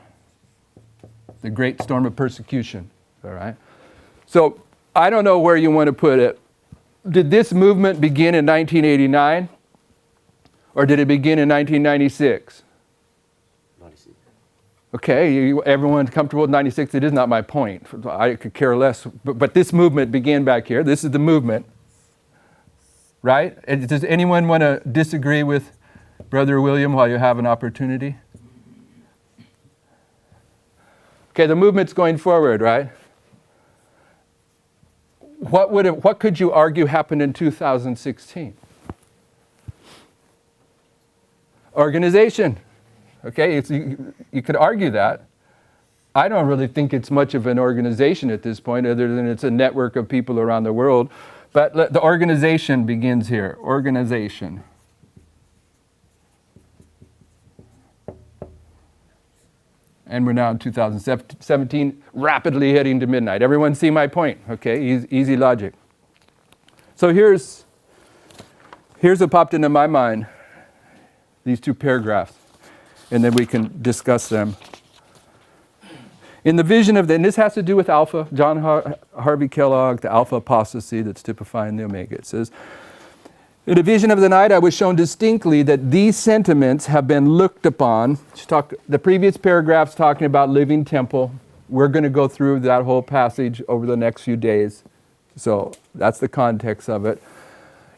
The great storm of persecution, all right? So I don't know where you want to put it. Did this movement begin in 1989? Or did it begin in 1996? 96. Okay, everyone's comfortable with 96. It is not my point. I could care less. But this movement began back here. This is the movement. Right? Does anyone want to disagree with Brother William while you have an opportunity? Okay, the movement's going forward, right? What could you argue happened in 2016? Organization. Okay, you could argue that. I don't really think it's much of an organization at this point, other than it's a network of people around the world. But the organization begins here. Organization. And we're now in 2017, rapidly heading to midnight. Everyone see my point? Okay, easy logic. So here's what popped into my mind. These two paragraphs, and then we can discuss them. In the vision of and this has to do with Alpha, John Harvey Kellogg, the Alpha Apostasy that's typifying the Omega. It says, in the vision of the night, I was shown distinctly that these sentiments have been looked upon. The previous paragraph's talking about living temple. We're going to go through that whole passage over the next few days. So that's the context of it.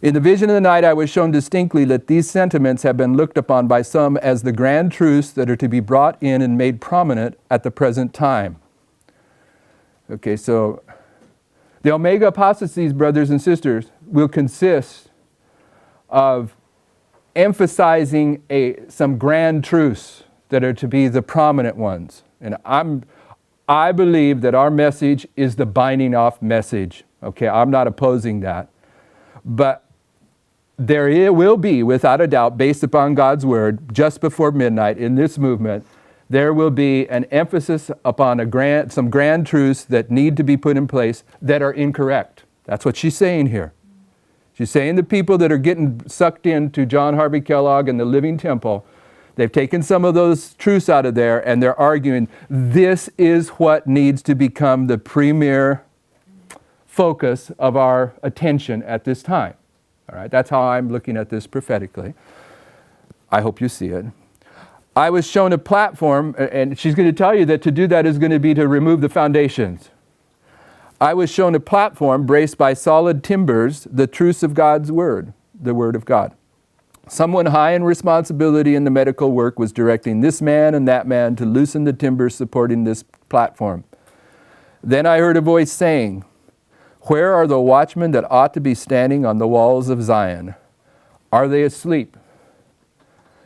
In the vision of the night, I was shown distinctly that these sentiments have been looked upon by some as the grand truths that are to be brought in and made prominent at the present time. Okay, so the Omega Apostasies, brothers and sisters, will consist of emphasizing some grand truths that are to be the prominent ones. And I believe that our message is the binding off message. Okay, I'm not opposing that. But there will be, without a doubt, based upon God's word, just before midnight in this movement, there will be an emphasis upon some grand truths that need to be put in place that are incorrect. That's what she's saying here. She's saying the people that are getting sucked into John Harvey Kellogg and the Living Temple, they've taken some of those truths out of there and they're arguing this is what needs to become the premier focus of our attention at this time. All right, that's how I'm looking at this prophetically. I hope you see it. I was shown a platform, and she's going to tell you that to do that is going to be to remove the foundations. I was shown a platform braced by solid timbers, the truths of God's word, the word of God. Someone high in responsibility in the medical work was directing this man and that man to loosen the timbers supporting this platform. Then I heard a voice saying, "Where are the watchmen that ought to be standing on the walls of Zion? Are they asleep?"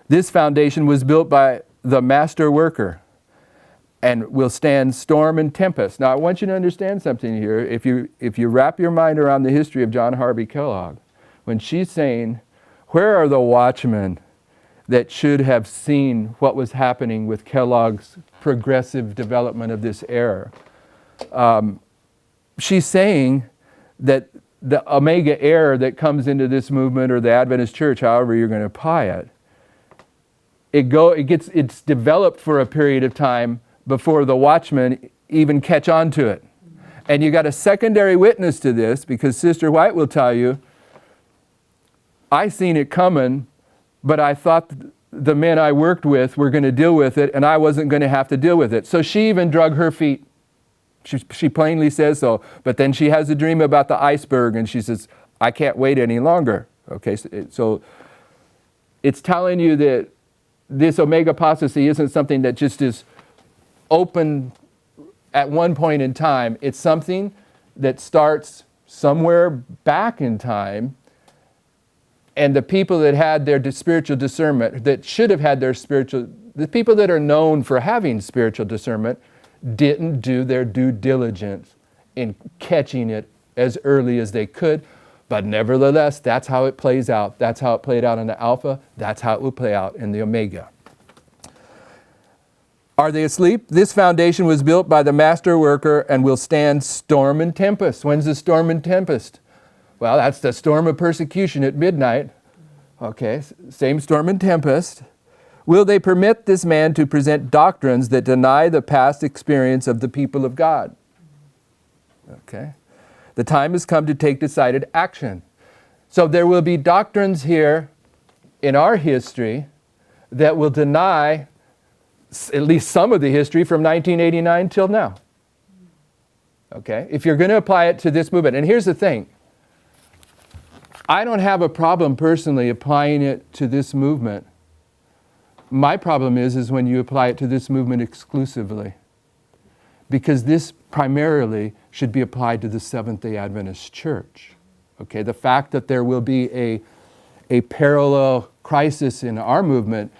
This foundation was built by the master worker and will stand storm and tempest. Now I want you to understand something here. If you wrap your mind around the history of John Harvey Kellogg, when she's saying, where are the watchmen that should have seen what was happening with Kellogg's progressive development of this era? She's saying that the Omega era that comes into this movement, or the Adventist church, however you're going to apply it, it's developed for a period of time before the watchmen even catch on to it. And you got a secondary witness to this, because Sister White will tell you, I seen it coming, but I thought the men I worked with were going to deal with it, and I wasn't going to have to deal with it. So she even drug her feet. She plainly says so. But then she has a dream about the iceberg, and she says, I can't wait any longer. Okay, so it's telling you that this Omega Apostasy isn't something that just is open at one point in time. It's something that starts somewhere back in time, and the people that had their spiritual discernment, that should have had the people that are known for having spiritual discernment, didn't do their due diligence in catching it as early as they could. But nevertheless, that's how it plays out. That's how it played out in the Alpha. That's how it will play out in the Omega. Are they asleep? This foundation was built by the master worker and will stand storm and tempest. When's the storm and tempest? Well, that's the storm of persecution at midnight. Okay, same storm and tempest. Will they permit this man to present doctrines that deny the past experience of the people of God? Okay. The time has come to take decided action. So there will be doctrines here in our history that will deny at least some of the history from 1989 till now. Okay? If you're going to apply it to this movement, and here's the thing, I don't have a problem personally applying it to this movement. My problem is when you apply it to this movement exclusively. Because this primarily should be applied to the Seventh-day Adventist Church. Okay, the fact that there will be a parallel crisis in our movement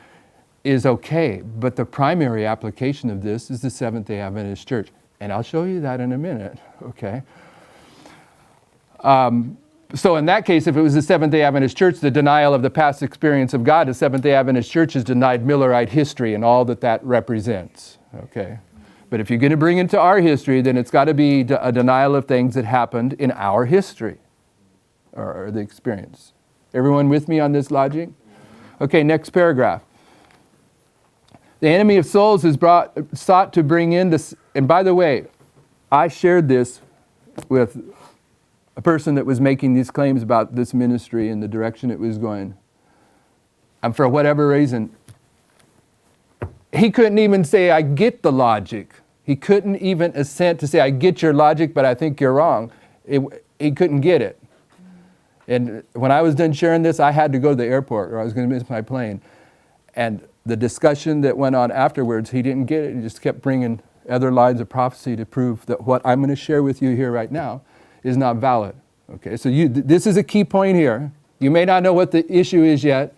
is okay, but the primary application of this is the Seventh-day Adventist Church. And I'll show you that in a minute, okay? So in that case, if it was the Seventh-day Adventist Church, the denial of the past experience of God, the Seventh-day Adventist Church has denied Millerite history and all that that represents, okay? But if you're going to bring into our history, then it's got to be a denial of things that happened in our history, or the experience. Everyone with me on this logic? Okay, next paragraph. The enemy of souls has sought to bring in this, and by the way, I shared this with a person that was making these claims about this ministry and the direction it was going. And for whatever reason, he couldn't even say, I get the logic. He couldn't even assent to say, I get your logic, but I think you're wrong. He couldn't get it. And when I was done sharing this, I had to go to the airport or I was going to miss my plane. And the discussion that went on afterwards, he didn't get it. He just kept bringing other lines of prophecy to prove that what I'm going to share with you here right now is not valid. Okay, so this is a key point here. You may not know what the issue is yet,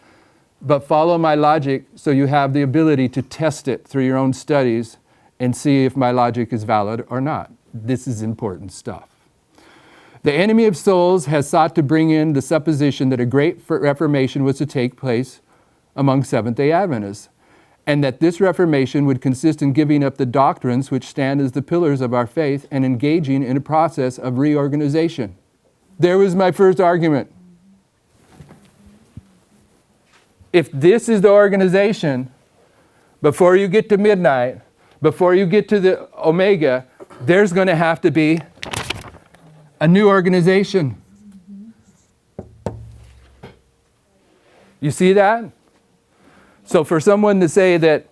but follow my logic so you have the ability to test it through your own studies and see if my logic is valid or not. This is important stuff. The enemy of souls has sought to bring in the supposition that a great reformation was to take place among Seventh-day Adventists, and that this reformation would consist in giving up the doctrines which stand as the pillars of our faith and engaging in a process of reorganization. There was my first argument. If this is the organization, before you get to midnight, before you get to the Omega, there's going to have to be a new organization. You see that? So for someone to say that,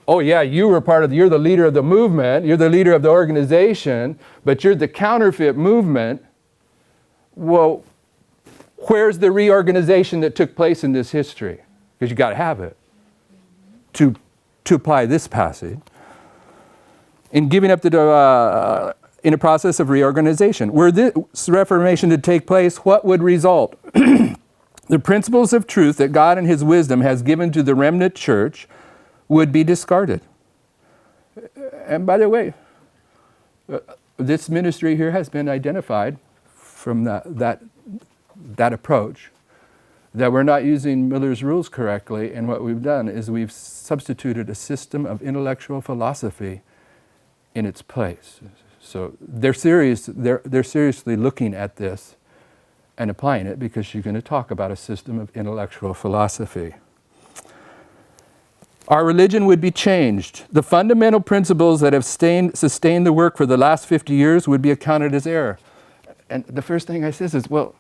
oh yeah, you're the leader of the movement, you're the leader of the organization, but you're the counterfeit movement, well, where's the reorganization that took place in this history? Because you got to have it to apply this passage. In giving up in a process of reorganization. Were this reformation to take place, what would result? The principles of truth that God in His wisdom has given to the remnant church would be discarded. And by the way, this ministry here has been identified from that approach, that we're not using Miller's rules correctly, and what we've done is we've substituted a system of intellectual philosophy in its place. So they're seriously looking at this and applying it, because you're going to talk about a system of intellectual philosophy. Our religion would be changed. The fundamental principles that have sustained the work for the last 50 years would be accounted as error. And the first thing I says is, well,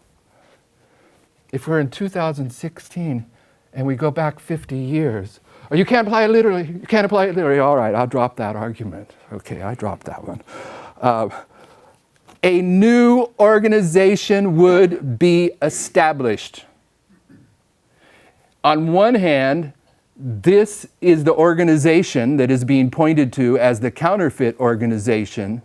if we're in 2016 and we go back 50 years, or you can't apply it literally, you can't apply it literally, all right, I'll drop that argument. Okay, I dropped that one. A new organization would be established. On one hand, this is the organization that is being pointed to as the counterfeit organization.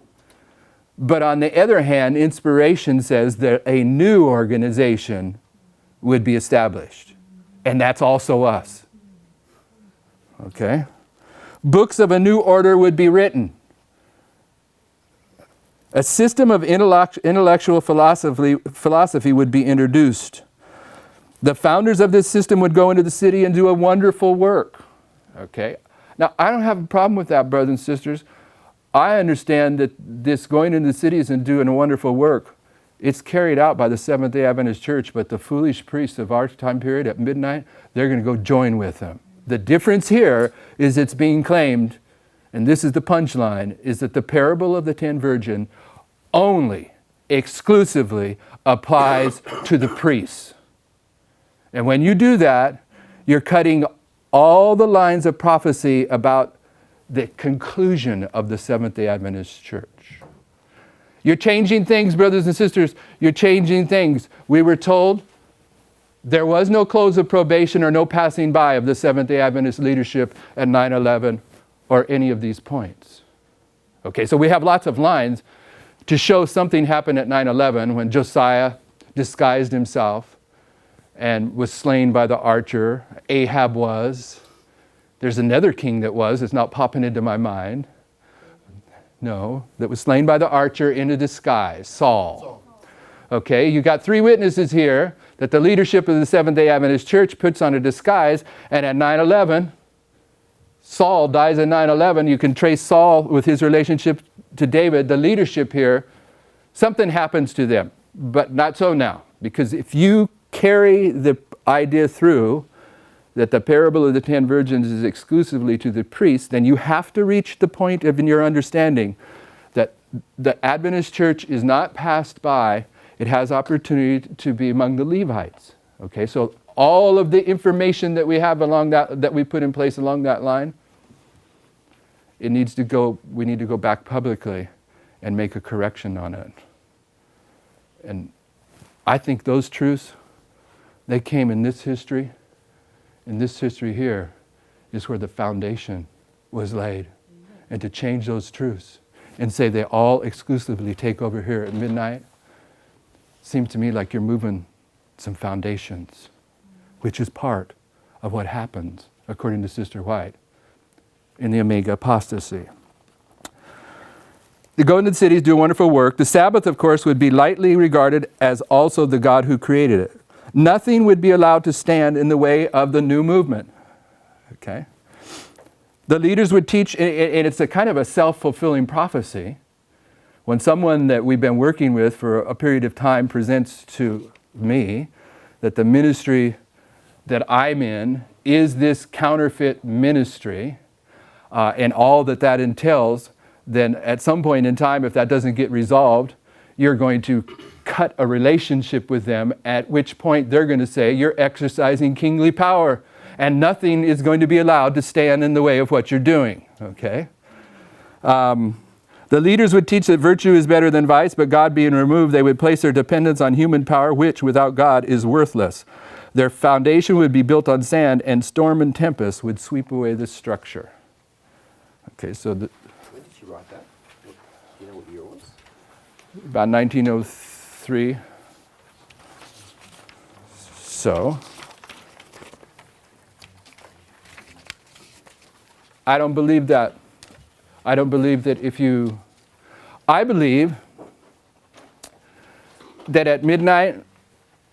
But on the other hand, inspiration says that a new organization would be established. And that's also us. Okay? Books of a new order would be written. A system of intellectual philosophy would be introduced. The founders of this system would go into the city and do a wonderful work. Okay? Now, I don't have a problem with that, brothers and sisters. I understand that this going into the cities and doing a wonderful work, it's carried out by the Seventh-day Adventist Church, but the foolish priests of our time period at midnight, they're going to go join with them. The difference here is it's being claimed, and this is the punchline, is that the parable of the 10 virgins only, exclusively applies to the priests. And when you do that, you're cutting all the lines of prophecy about the conclusion of the Seventh-day Adventist Church. You're changing things, brothers and sisters. You're changing things. We were told there was no close of probation or no passing by of the Seventh-day Adventist leadership at 9/11 or any of these points. Okay, so we have lots of lines to show something happened at 9/11 when Josiah disguised himself and was slain by the archer. Ahab was. There's another king that was. It's not popping into my mind. No, that was slain by the archer in a disguise. Saul. Okay, you got 3 witnesses here that the leadership of the Seventh-day Adventist Church puts on a disguise, and at 9/11, Saul dies at 9/11. You can trace Saul with his relationship to David, the leadership here. Something happens to them, but not so now. Because if you carry the idea through that the parable of the 10 virgins is exclusively to the priests, then you have to reach the point of in your understanding that the Adventist Church is not passed by. It has opportunity to be among the Levites. Okay, so all of the information that we have along that we put in place along that line, we need to go back publicly and make a correction on it. And I think those truths, they came in this history. And this history here is where the foundation was laid. And to change those truths and say they all exclusively take over here at midnight seems to me like you're moving some foundations, which is part of what happens, according to Sister White, in the Omega Apostasy. They go into the cities, do a wonderful work. The Sabbath, of course, would be lightly regarded as also the God who created it. Nothing would be allowed to stand in the way of the new movement. Okay? The leaders would teach, and it's a kind of a self-fulfilling prophecy. When someone that we've been working with for a period of time presents to me that the ministry that I'm in is this counterfeit ministry, and all that entails, then at some point in time, if that doesn't get resolved, you're going to cut a relationship with them, at which point they're going to say, you're exercising kingly power. and nothing is going to be allowed to stand in the way of what you're doing, okay? The leaders would teach that virtue is better than vice, but God being removed, they would place their dependence on human power, which, without God, is worthless. Their foundation would be built on sand, and storm and tempest would sweep away the structure. Okay, so When did you write that? Do you know what year it was? about 1903. So, I don't believe that. I don't believe that I believe that at midnight,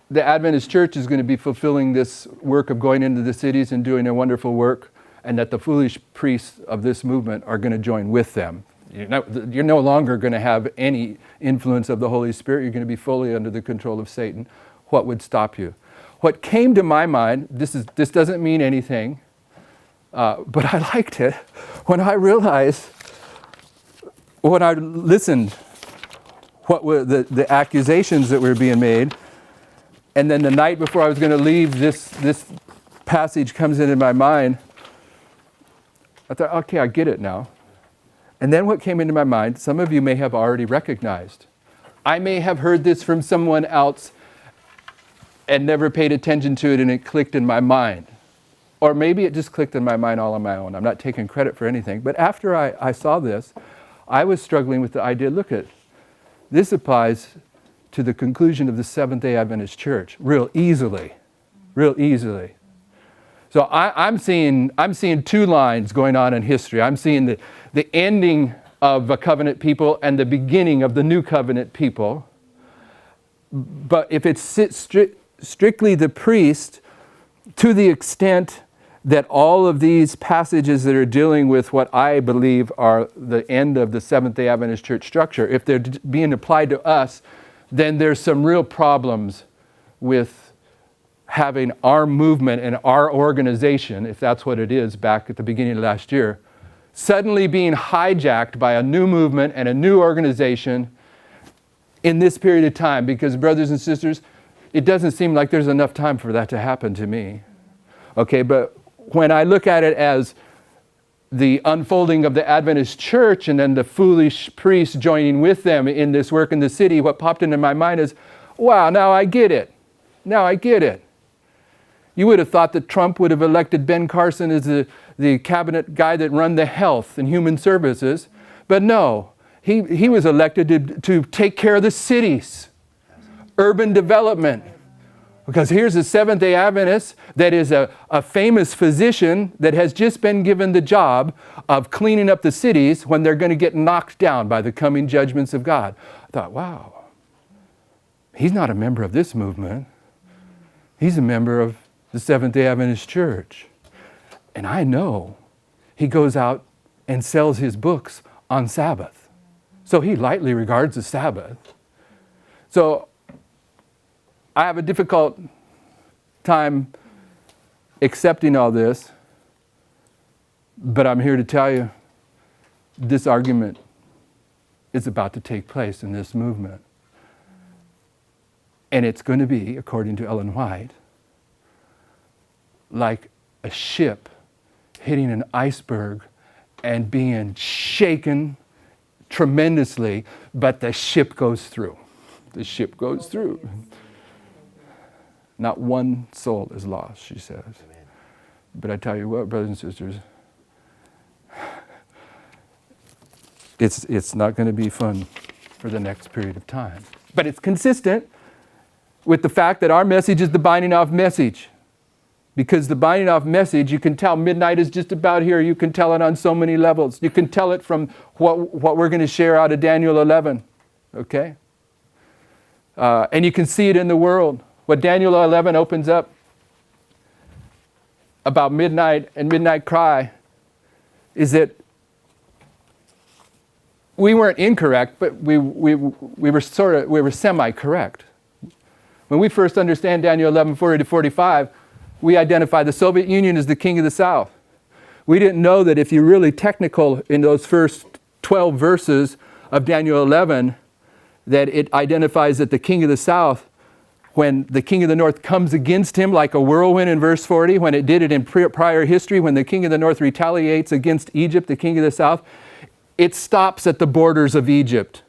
the Adventist church is going to be fulfilling this work of going into the cities and doing a wonderful work, and that the foolish priests of this movement are going to join with them. You're no longer going to have any influence of the Holy Spirit. You're going to be fully under the control of Satan. What would stop you? What came to my mind, this doesn't mean anything, but I liked it when I realized, when I listened, what were the accusations that were being made, and then the night before I was going to leave, this passage comes into my mind. I thought, okay, I get it now. And then what came into my mind, some of you may have already recognized. I may have heard this from someone else and never paid attention to it, and it clicked in my mind. Or maybe it just clicked in my mind all on my own. I'm not taking credit for anything. But after I saw this, I was struggling with the idea, look at, this applies to the conclusion of the Seventh-day Adventist Church real easily. So I'm seeing two lines going on in history. I'm seeing the ending of a covenant people and the beginning of the new covenant people. But if it's strictly the priest, to the extent that all of these passages that are dealing with what I believe are the end of the Seventh-day Adventist Church structure, if they're being applied to us, then there's some real problems with having our movement and our organization, if that's what it is, back at the beginning of last year, suddenly being hijacked by a new movement and a new organization in this period of time. Because, brothers and sisters, it doesn't seem like there's enough time for that to happen to me. Okay, but when I look at it as the unfolding of the Adventist church and then the foolish priests joining with them in this work in the city, what popped into my mind is, wow, now I get it. You would have thought that Trump would have elected Ben Carson as the cabinet guy that run the health and human services, but no, he was elected to take care of the cities, urban development. Because here's a Seventh-day Adventist that is a famous physician that has just been given the job of cleaning up the cities when they're going to get knocked down by the coming judgments of God. I thought, wow, he's not a member of this movement. He's a member of the Seventh-day Adventist Church. And I know he goes out and sells his books on Sabbath. So he lightly regards the Sabbath. So I have a difficult time accepting all this, but I'm here to tell you this argument is about to take place in this movement. And it's going to be, according to Ellen White, like a ship hitting an iceberg and being shaken tremendously, but the ship goes through. The ship goes through. Not one soul is lost, she says. Amen. But I tell you what, brothers and sisters, it's not going to be fun for the next period of time. But it's consistent with the fact that our message is the binding off message. Because the binding off message, you can tell midnight is just about here. You can tell it on so many levels. You can tell it from what we're going to share out of Daniel 11. Okay? And you can see it in the world. What Daniel 11 opens up about midnight and midnight cry is that we weren't incorrect, but we were semi-correct. When we first understand Daniel 11:40 to 45, we identify the Soviet Union as the king of the South. We didn't know that if you're really technical in those first 12 verses of Daniel 11, that it identifies that the king of the South when the king of the north comes against him like a whirlwind in verse 40, when it did it in prior history, when the king of the north retaliates against Egypt, the king of the south, it stops at the borders of Egypt,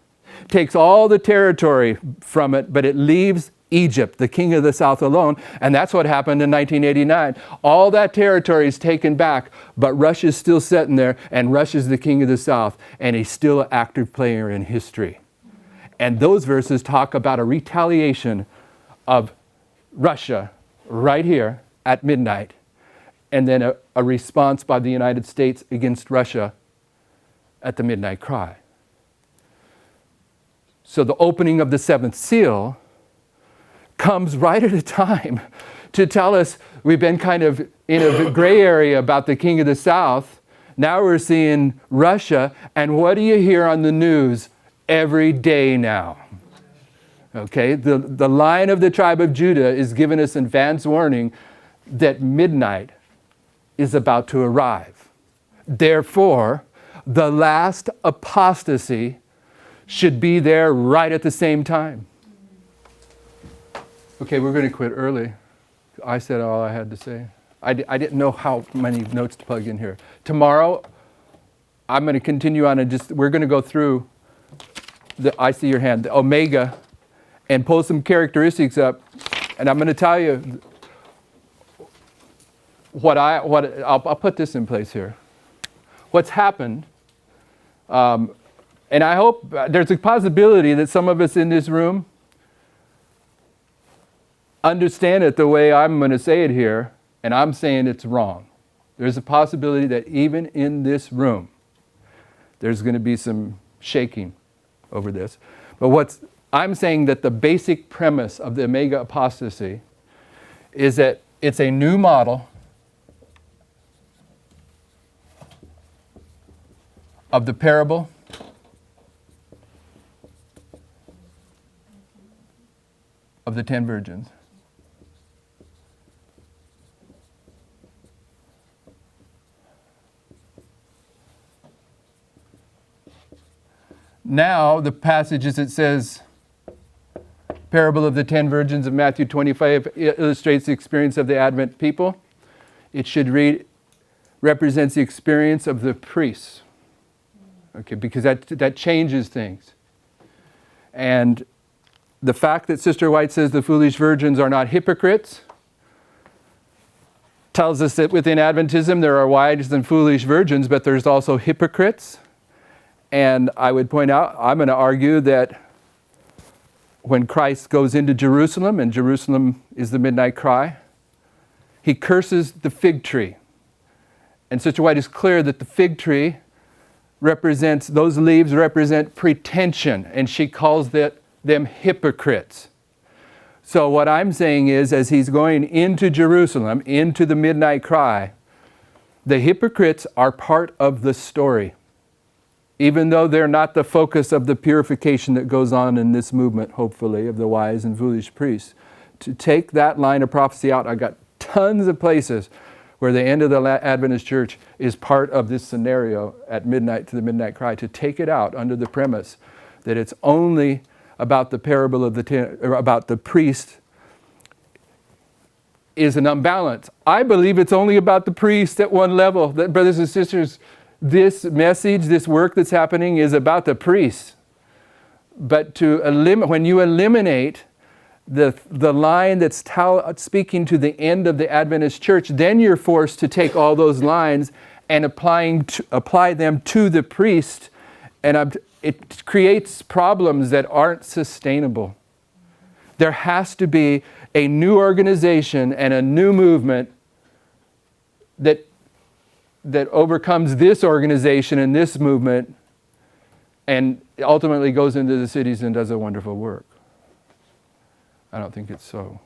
takes all the territory from it, but it leaves Egypt, the king of the south alone. And that's what happened in 1989. All that territory is taken back, but Russia's still sitting there, and Russia's the king of the south, and he's still an active player in history. And those verses talk about a retaliation of Russia right here at midnight, and then a response by the United States against Russia at the midnight cry. So the opening of the seventh seal comes right at a time to tell us we've been kind of in a gray area about the king of the south. Now we're seeing Russia, and what do you hear on the news every day now? Okay, the Lion of the tribe of Judah is giving us advance warning that midnight is about to arrive. Therefore, the last apostasy should be there right at the same time. Okay, we're going to quit early. I said all I had to say. I didn't know how many notes to plug in here. Tomorrow, I'm going to continue on and we're going to go through I see your hand, the Omega, and pull some characteristics up, and I'm going to tell you I'll put this in place here. What's happened, and I hope there's a possibility that some of us in this room understand it the way I'm going to say it here, and I'm saying it's wrong. There's a possibility that even in this room, there's going to be some shaking over this. But I'm saying that the basic premise of the Omega apostasy is that it's a new model of the parable of the 10 virgins. Now, the passages it says, parable of the 10 virgins of Matthew 25 illustrates the experience of the Advent people. It should read, represents the experience of the priests. Okay, because that changes things. And the fact that Sister White says the foolish virgins are not hypocrites tells us that within Adventism there are wise and foolish virgins, but there's also hypocrites. And I would point out, I'm going to argue that when Christ goes into Jerusalem, and Jerusalem is the midnight cry, he curses the fig tree. And Sister White is clear that the fig tree those leaves represent pretension, and she calls them hypocrites. So what I'm saying is, as he's going into Jerusalem, into the midnight cry, the hypocrites are part of the story, even though they're not the focus of the purification that goes on in this movement, hopefully, of the wise and foolish priests. To take that line of prophecy out, I got tons of places where the end of the Adventist church is part of this scenario at midnight to the midnight cry. To take it out under the premise that it's only about the parable of about the priest is an unbalance. I believe it's only about the priest at one level. That, brothers and sisters, this message, this work that's happening is about the priests. But when you eliminate the line that's speaking to the end of the Adventist church, then you're forced to take all those lines and apply them to the priest, and it creates problems that aren't sustainable. There has to be a new organization and a new movement that overcomes this organization and this movement and ultimately goes into the cities and does a wonderful work. I don't think it's so.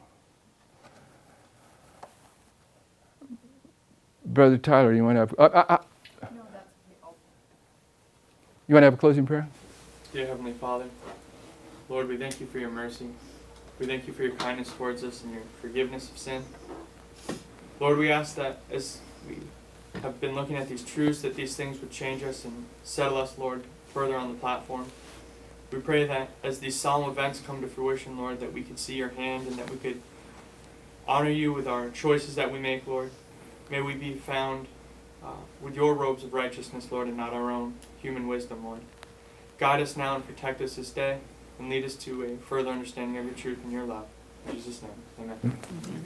Brother Tyler, you want to have... No, that's you want to have a closing prayer? Dear Heavenly Father, Lord, we thank you for your mercy. We thank you for your kindness towards us and your forgiveness of sin. Lord, we ask that as we have been looking at these truths, that these things would change us and settle us, Lord, further on the platform. We pray that as these solemn events come to fruition, Lord, that we could see your hand and that we could honor you with our choices that we make, Lord. May we be found with your robes of righteousness, Lord, and not our own human wisdom, Lord. Guide us now and protect us this day, and lead us to a further understanding of your truth and your love. In Jesus' name, amen.